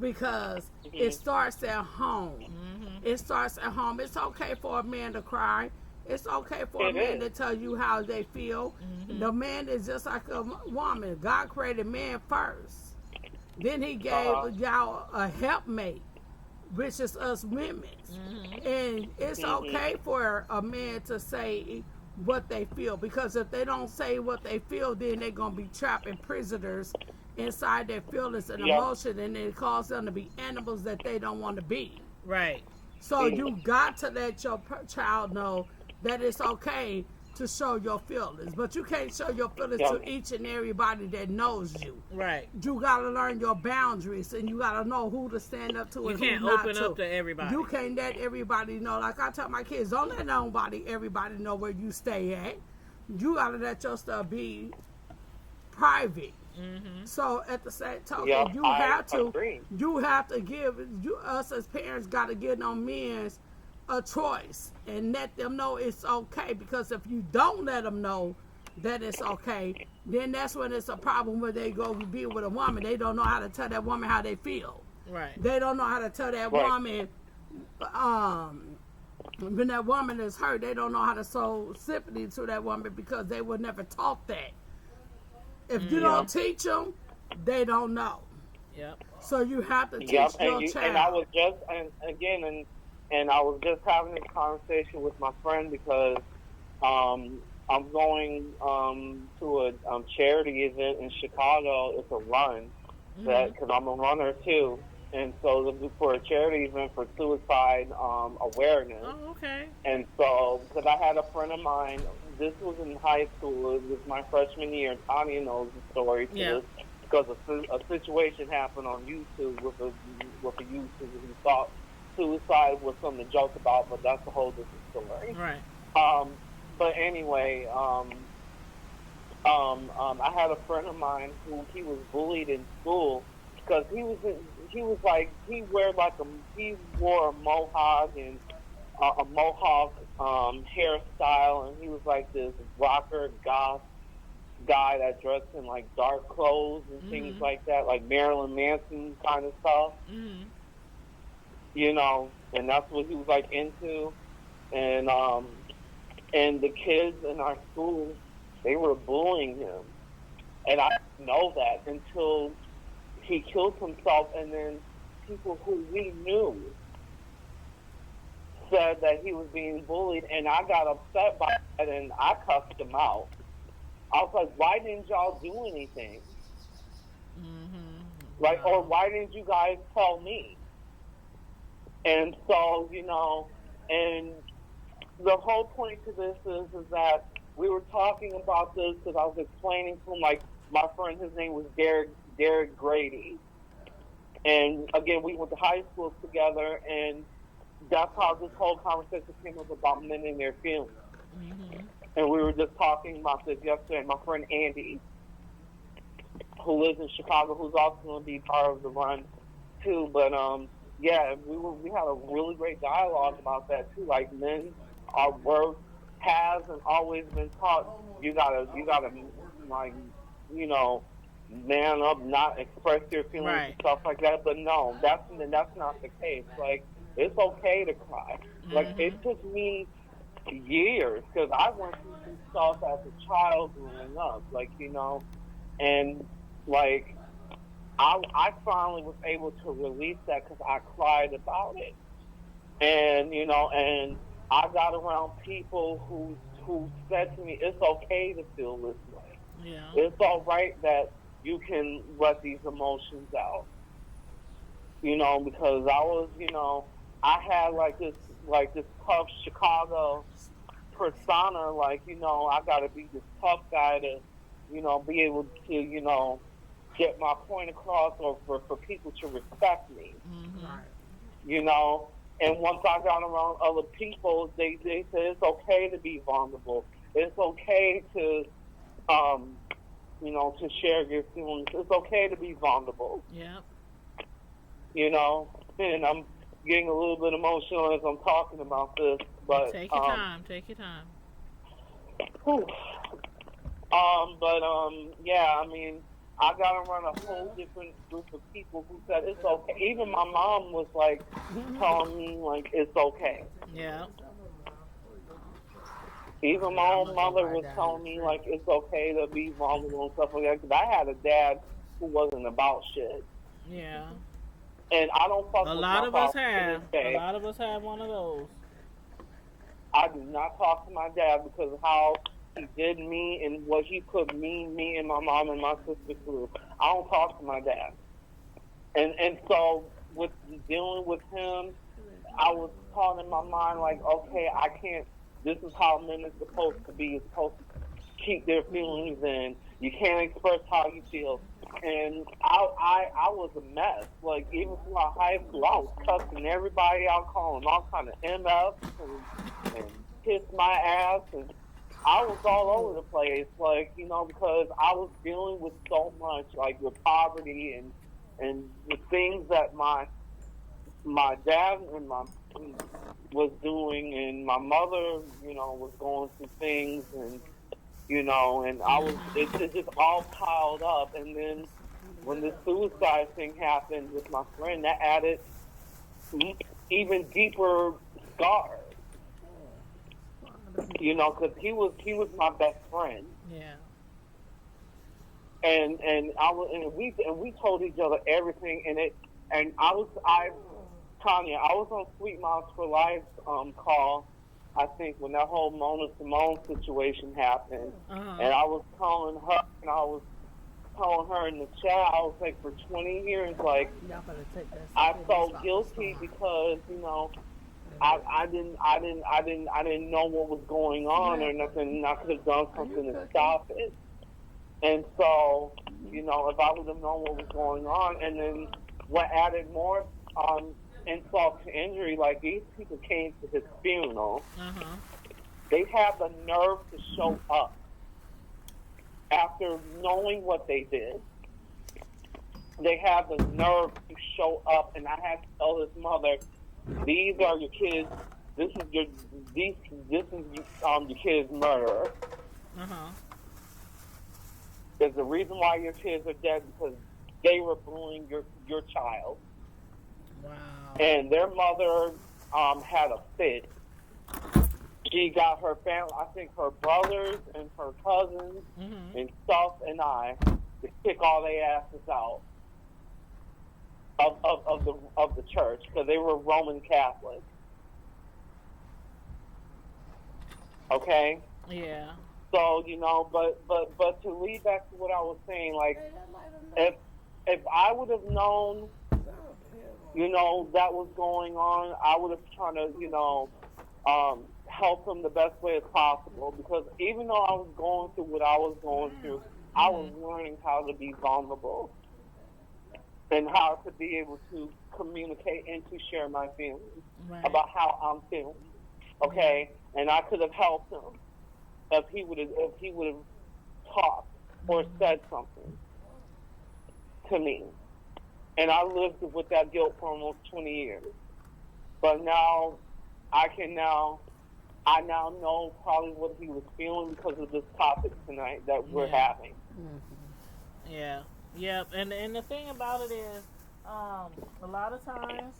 because it starts at home. It starts at home. It's okay for a man to cry. It's okay for a man to tell you how they feel. The man is just like a woman. God created man first. Then he gave y'all a helpmate, which is us women. And it's okay for a man to say what they feel, because if they don't say what they feel, then they're going to be trapped in prisoners inside their feelings and emotion, and it causes them to be animals that they don't want to be. Right. So you got to let your child know that it's okay to show your feelings, but you can't show your feelings to each and everybody that knows you. Right. You got to learn your boundaries, and you got to know who to stand up to and who not to. You can't open up to everybody. You can't let everybody know. Like I tell my kids, don't let everybody know where you stay at. You got to let your stuff be private. So at the same token, you have to give us as parents got to give them men a choice and let them know it's okay, because if you don't let them know that it's okay, then that's when it's a problem where they go be with a woman. They don't know how to tell that woman how they feel. Right. They don't know how to tell that woman when that woman is hurt. They don't know how to show sympathy to that woman because they were never taught that. If you don't teach them, they don't know. Yep. So you have to teach Yep, your and I child. was just and I was just having this conversation with my friend because I'm going to a charity event in Chicago. It's a run that because I'm a runner too, and so for a charity event for suicide awareness. Oh, okay. And so, because I had a friend of mine, this was in high school. It was my freshman year, and Tanya knows the story to Yeah. this because a situation happened on YouTube with a youth who thought suicide was something to joke about, but that's a whole different story. Right. But anyway, I had a friend of mine who he was bullied in school because he wore a mohawk and a mohawk hairstyle, and he was like this rocker goth guy that dressed in like dark clothes and things like that, like Marilyn Manson kind of stuff. You know, and that's what he was like into, and the kids in our school, they were bullying him, and I didn't know that until he killed himself, and then people who we knew said that he was being bullied, and I got upset by that, and I cussed him out. I was like, why didn't y'all do anything? Like, or why didn't you guys tell me? And so, you know, and the whole point to this is that we were talking about this because I was explaining to him, like, my friend, his name was Derek Grady. And again, we went to high school together, and that's how this whole conversation came up about men and their feelings. And we were just talking about this yesterday. My friend Andy, who lives in Chicago, who's also going to be part of the run too. But yeah, we had a really great dialogue about that too. Like, men, our work has and always been taught. You gotta like, you know, man up, not express your feelings and stuff like that. But no, that's not the case. Like, it's okay to cry. Like, it took me years because I went through some stuff as a child growing up, like, you know, and like I finally was able to release that because I cried about it, and you know, and I got around people who said to me, it's okay to feel this way. Yeah. It's all right that you can let these emotions out. You know, because I was, you know, I had like this tough Chicago persona, like, you know, I gotta be this tough guy to, you know, be able to, you know, get my point across, or for people to respect me. You know, and once I got around other people, they said it's okay to be vulnerable. It's okay to, you know, to share your feelings. It's okay to be vulnerable. Yeah. You know, and I'm getting a little bit emotional as I'm talking about this, but Take your time. Take your time. Whew. Yeah, I mean, I got around a whole different group of people who said it's okay. Even my mom was like telling me like it's okay. Yeah. Even my own mother was telling me like it's okay to be vulnerable and stuff like that. Because I had a dad who wasn't about shit. Yeah. And I don't fuck A with lot my of us father to have. this day. A lot of us have one of those. I do not talk to my dad because of how he did me and what he put me and my mom and my sister through. I don't talk to my dad. And so with dealing with him, I was caught in my mind like, okay, I can't, this is how men are supposed to be. You're supposed to keep their feelings in. You can't express how you feel. And I was a mess. Like, even throughout high school, I was cussing everybody out, calling all kind of MFs and kiss my ass, and I was all over the place, like, you know, because I was dealing with so much, like, with poverty and the things that my dad and my was doing, and my mother, you know, was going through things, and you know, and it just all piled up, and then when the suicide thing happened with my friend, that added even deeper scars. You know, because he was my best friend. Yeah. and we told each other everything, Tanya, I was on Sweet Moms for Life call, I think, when that whole Mona Simone situation happened, and I was telling her in the chat, I was like, for 20 years, like, I felt guilty because, you know, I didn't know what was going on or nothing, and I could have done something to stop it. And so, you know, if I would have known what was going on, and then what added more insult to injury, like these people came to his funeral, they had the nerve to show up after knowing what they did. They had the nerve to show up, and I had to tell his mother, these are your kids. This is your kid's murderer. There's a reason why your kids are dead, because they were bullying your child. Wow. And their mother had a fit. She got her family, I think her brothers and her cousins and stuff, and I to kick all their asses out of the church, because they were Roman Catholic. Okay. Yeah. So, you know, but to lead back to what I was saying, like, if I would have known, you know, that was going on, I would have tried to, you know, help them the best way as possible, because even though I was going through what I was going through, I was learning how to be vulnerable and how to be able to communicate and to share my feelings about how I'm feeling. Okay? And I could have helped him if he would have talked or said something to me. And I lived with that guilt for almost 20 years. But now I now know probably what he was feeling because of this topic tonight that we're having. Yeah. Yep. And the thing about it is, a lot of times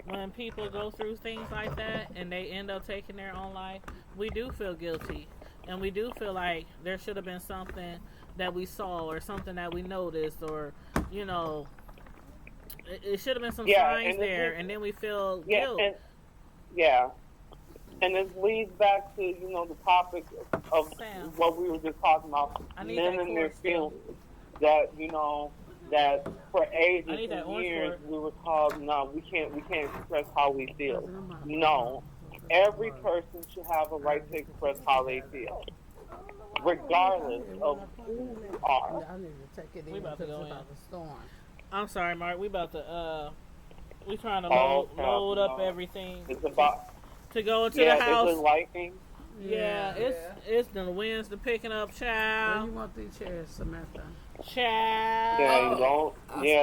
when people go through things like that and they end up taking their own life, we do feel guilty. And we do feel like there should have been something that we saw or something that we noticed, or, you know, it should have been some signs there, and then we feel guilt. And this leads back to, you know, the topic of what we were just talking about, men and their feelings. That, you know, that for ages and years we were told, no, we can't express how we feel. No. Every person should have a right to express how they feel, regardless of who you are. We about to go in. I'm sorry, Mark. We about to we trying to load up everything. It's about to go into the house. Is it lightning? Yeah, it's the winds to picking up, child. Where you want these chairs, Samantha? Child.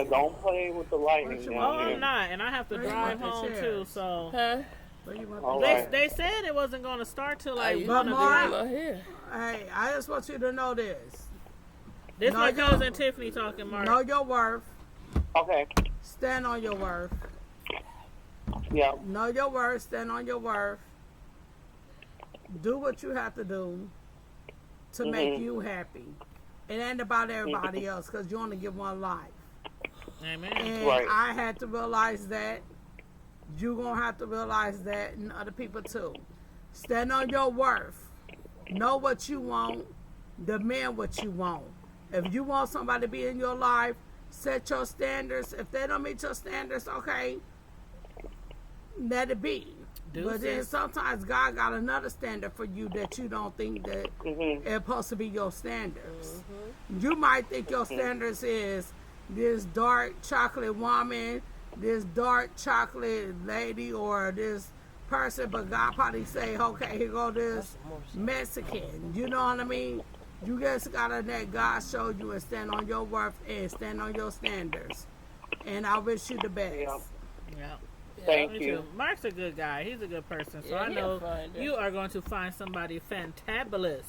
Don't play with the lightning. I'm not, and I have to drive home too. So. Where you want they said it wasn't going to start till like but 1 Mark, hey, I just want you to know this. This is my cousin Tiffany talking, Mark. Know your worth. Okay. Stand on your worth. Yeah. Know your worth. Stand on your worth. Do what you have to do to make you happy. It ain't about everybody else, because you only get one life. Amen. And I had to realize that. You're going to have to realize that, and other people too. Stand on your worth. Know what you want. Demand what you want. If you want somebody to be in your life, set your standards. If they don't meet your standards, okay, let it be. But then sometimes God got another standard for you that you don't think that it's supposed to be your standards. You might think your standards is this dark chocolate woman, this dark chocolate lady, or this person, but God probably say, okay, here go this Mexican. You know what I mean? You just gotta let God show you and stand on your worth and stand on your standards. And I wish you the best. Yeah. Thank you. Too. Mark's a good guy. He's a good person. So I know you are going to find somebody fantabulous.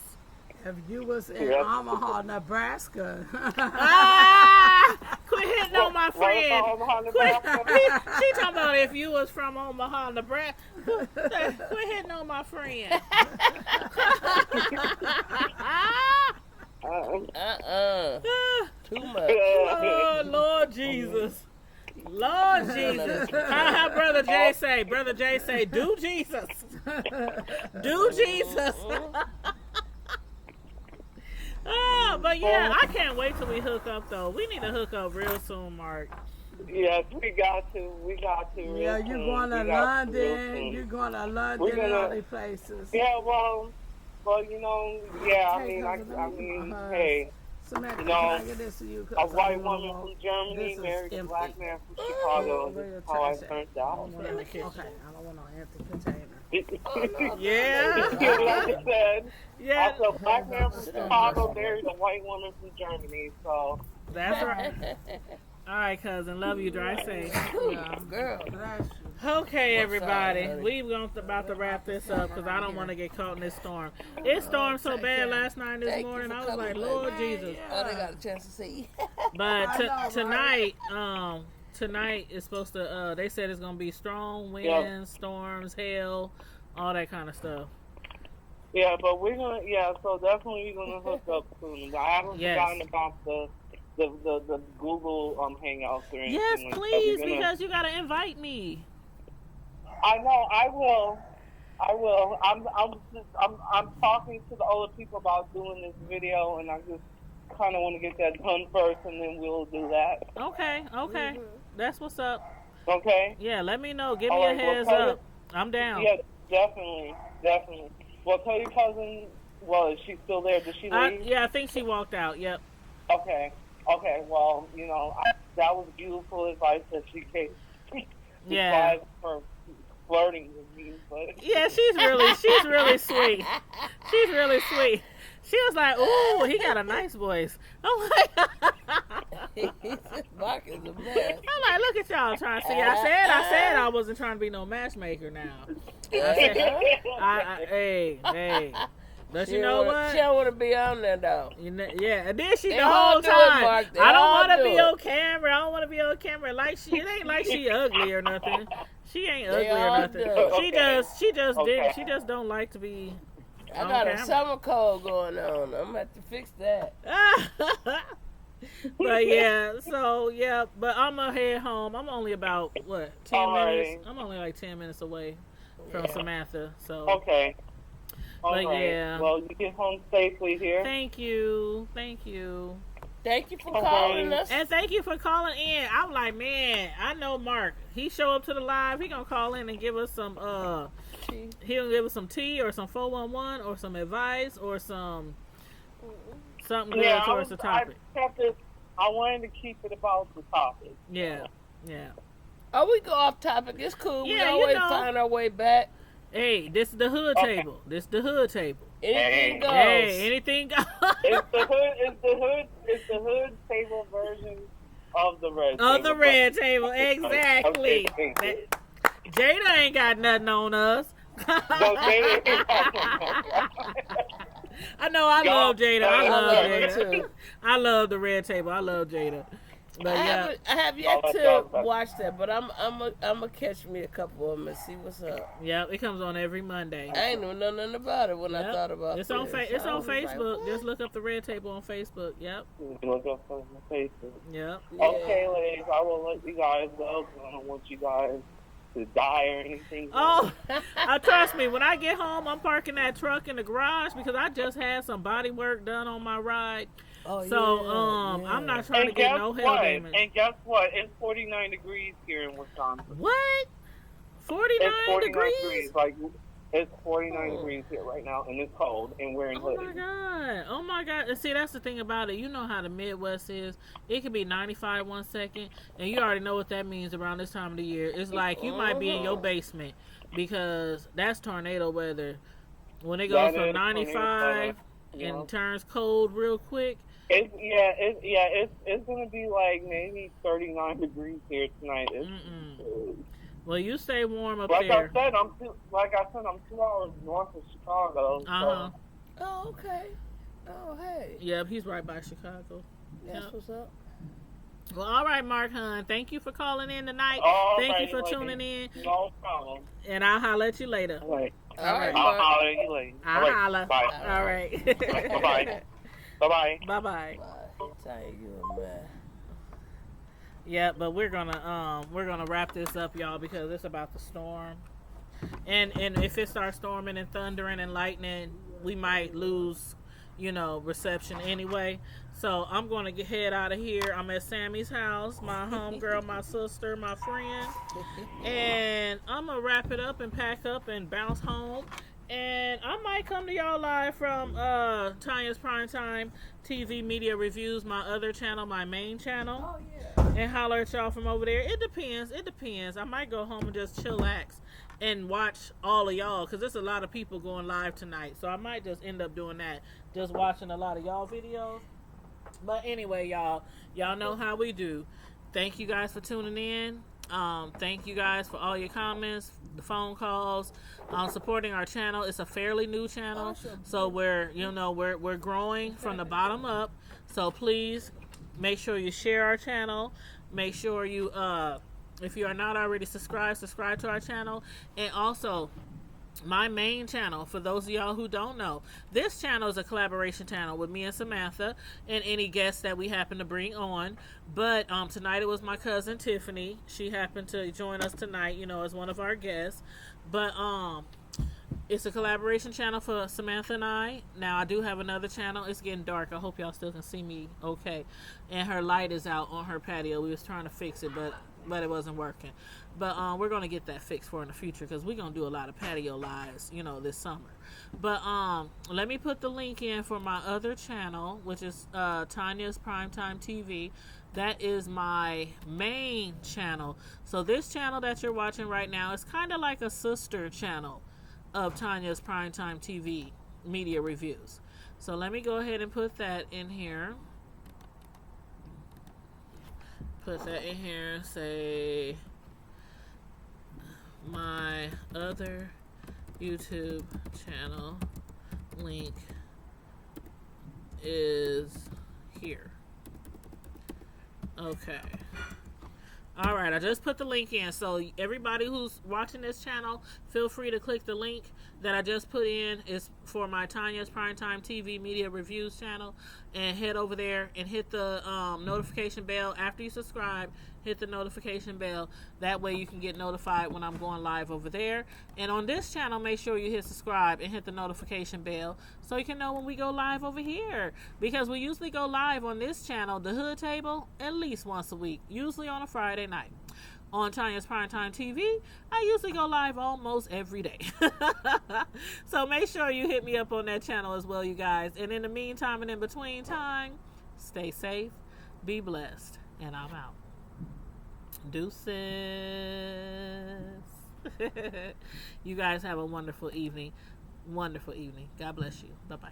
If you was in Omaha, Nebraska. Quit hitting on my friend. She talking about if you was from Omaha, Nebraska. Quit hitting on my friend. Jesus. How Brother Jay say? Brother Jay say, do Jesus. Do Jesus. Oh, but yeah, I can't wait till we hook up though. We need to hook up real soon, Mark. Yes, we got to. We got to. Yeah, you're going to London. You're going to London and all these places. Yeah, well, you know, yeah. I mean, hey. Samantha, You know, can I get this to you? A white woman from Germany married a black man from Chicago. This is how I turned out. Okay, I don't want no empty container. Yeah. Like I said, Yeah. a black man from Chicago married a white woman from Germany. So That's right. All right, cousin. Love you. Drive safe. Yeah. Girl. Bless you. Okay, everybody. honey? We're about to wrap this up because I don't want to get caught in this storm. It stormed so bad last night and this Thank you morning. for I was coming like, back. Lord Jesus. Oh, they got a chance to see. But I know, right? tonight is supposed to. They said it's gonna be strong winds, storms, hail, all that kind of stuff. yeah, but we're gonna so definitely we're gonna hook up soon. I haven't forgotten about the Google Hangouts or anything. Yes, like that. please, We're gonna- because you gotta invite me. I know. I will. I'm talking to the older people about doing this video, and I just kind of want to get that done first, and then we'll do that. Okay, that's what's up. Okay. Yeah, let me know. Give All me a right, well, heads tell up. I'm down. Yeah, definitely. Well, tell your cousin. Well, is she still there? Did she leave? Yeah, I think she walked out. Yep. Okay. Well, you know, that was beautiful advice that she gave. Yeah. Besides for flirting with me, but Yeah, she's really sweet. She's really sweet. She was like, "Ooh, he got a nice voice." I'm like, Mark is a mess. look at y'all trying to see. I said I wasn't trying to be no matchmaker now. I said, hey. But you know what? She don't want to be on there though. Yeah, and then she They the all whole do it, time. Mark. They I don't all want to do be it. on camera. I don't want to be on camera. Like it ain't like she ugly or nothing. She ain't ugly or all nothing. do. She just Okay. she just don't like to be. I on got a camera. summer cold going on. I'm gonna have to fix that. But yeah, but I'm gonna head home. I'm only about 10 Alrighty. minutes. I'm only like 10 minutes away from Samantha. So okay. All But right. yeah. Well, you get home safely here. thank you. Thank you for Okay. calling us. And thank you for calling in. I'm like, man, I know Mark. He show up to the live. He gonna call in and give us some he'll give us some tea or some 411 or some advice or something good towards the topic. I wanted to keep it about the topic. Yeah. Oh, we go off topic. It's cool. Yeah, we you always know. find our way back. Hey, this is the hood Okay. table. This is the hood table. Anything goes. Hey, anything goes. It's the hood table version of the red Of table. the red table, exactly. Okay, thank you. Jada ain't got nothing on us. So they- I know I love Jada. I love love her Jada. too. I love the red table. I love Jada. But yeah, I have yet Oh, to that's awesome. watch that, but I'm gonna catch me a couple of them and see what's up. yeah, it comes on every Monday. I ain't know nothing about it when I Yep. thought about It's on this. it's I on was like, Facebook. what? Just look up the red table on Facebook. Yep. Look up on my Facebook. Yep. Yeah. Okay, ladies, I will let you guys go 'cause I don't want you guys to die or anything. Oh, trust me. When I get home, I'm parking that truck in the garage because I just had some body work done on my ride. Oh, So yeah. I'm not trying to And get guess no what? hell damage. And guess what? It's 49 degrees here in Wisconsin. What? 49 It's 49 degrees? Like, it's 49 degrees here right now, and it's cold, and we're in Oh my hoodies. god! Oh my god! And see, that's the thing about it. You know how the Midwest is. It can be 95 1 second, and you already know what that means around this time of the year. It's like you might be in your basement because that's tornado weather. When it goes That from is 95 tornado, and turns cold real quick. It's gonna be like maybe 39 degrees here tonight. Well, you stay warm up Like there. I said, I'm 2 hours north of Chicago. Uh-huh. Oh, okay. Oh, hey. Yep, he's right by Chicago. That's Yep. what's up. Well, all right, Mark Hun. Thank you for calling in tonight. All Thank you right, for lady. tuning in, So, no problem. and I'll holler at you later. All right. All right, I'll Mark. holler at you later. I'll All right. holler. Bye. All right. Bye-bye. Bye-bye. Bye-bye. Bye. Tell you, man. Yeah, but we're gonna wrap this up, y'all, because it's about to storm. And if it starts storming and thundering and lightning, we might lose, reception anyway. So I'm gonna head out of here. I'm at Sammy's house, my homegirl, my sister, my friend, and I'm gonna wrap it up and pack up and bounce home. And I might come to y'all live from Tanya's Primetime TV Media Reviews, my other channel, my main channel, and holler at y'all from over there. It depends. I might go home and just chillax and watch all of y'all, because there's a lot of people going live tonight. So I might just end up doing that, just watching a lot of y'all videos. But anyway, y'all know how we do. Thank you guys for tuning in. Thank you guys for all your comments, the phone calls, supporting our channel. It's a fairly new channel, so we're growing from the bottom up. So please make sure you share our channel. Make sure you, if you are not already subscribe to our channel. And also, my main channel, for those of y'all who don't know, this channel is a collaboration channel with me and Samantha and any guests that we happen to bring on. But tonight it was my cousin Tiffany. She happened to join us tonight, as one of our guests. But it's a collaboration channel for Samantha and I. Now, I do have another channel. It's getting dark. I hope y'all still can see me okay. And her light is out on her patio. We was trying to fix it, but it wasn't working. But we're going to get that fixed for in the future, because we're going to do a lot of patio lives, this summer. But let me put the link in for my other channel, which is Tanya's Primetime TV. That is my main channel. So this channel that you're watching right now is kind of like a sister channel of Tanya's Primetime TV Media Reviews. So let me go ahead and put that in here. Put that in here. Say my other YouTube channel link is here. Okay. All right, I just put the link in. So everybody who's watching this channel, feel free to click the link that I just put in. It's for my Tanya's Primetime TV Media Reviews channel, and head over there and hit the notification bell. After you subscribe, hit the notification bell. That way you can get notified when I'm going live over there. And on this channel, make sure you hit subscribe and hit the notification bell so you can know when we go live over here. Because we usually go live on this channel, The Hood Table, at least once a week, usually on a Friday night. On Tanya's Primetime TV, I usually go live almost every day. So make sure you hit me up on that channel as well, you guys. And in the meantime and in between time, stay safe, be blessed, and I'm out. Deuces. You guys have a wonderful evening. God bless you. Bye-bye.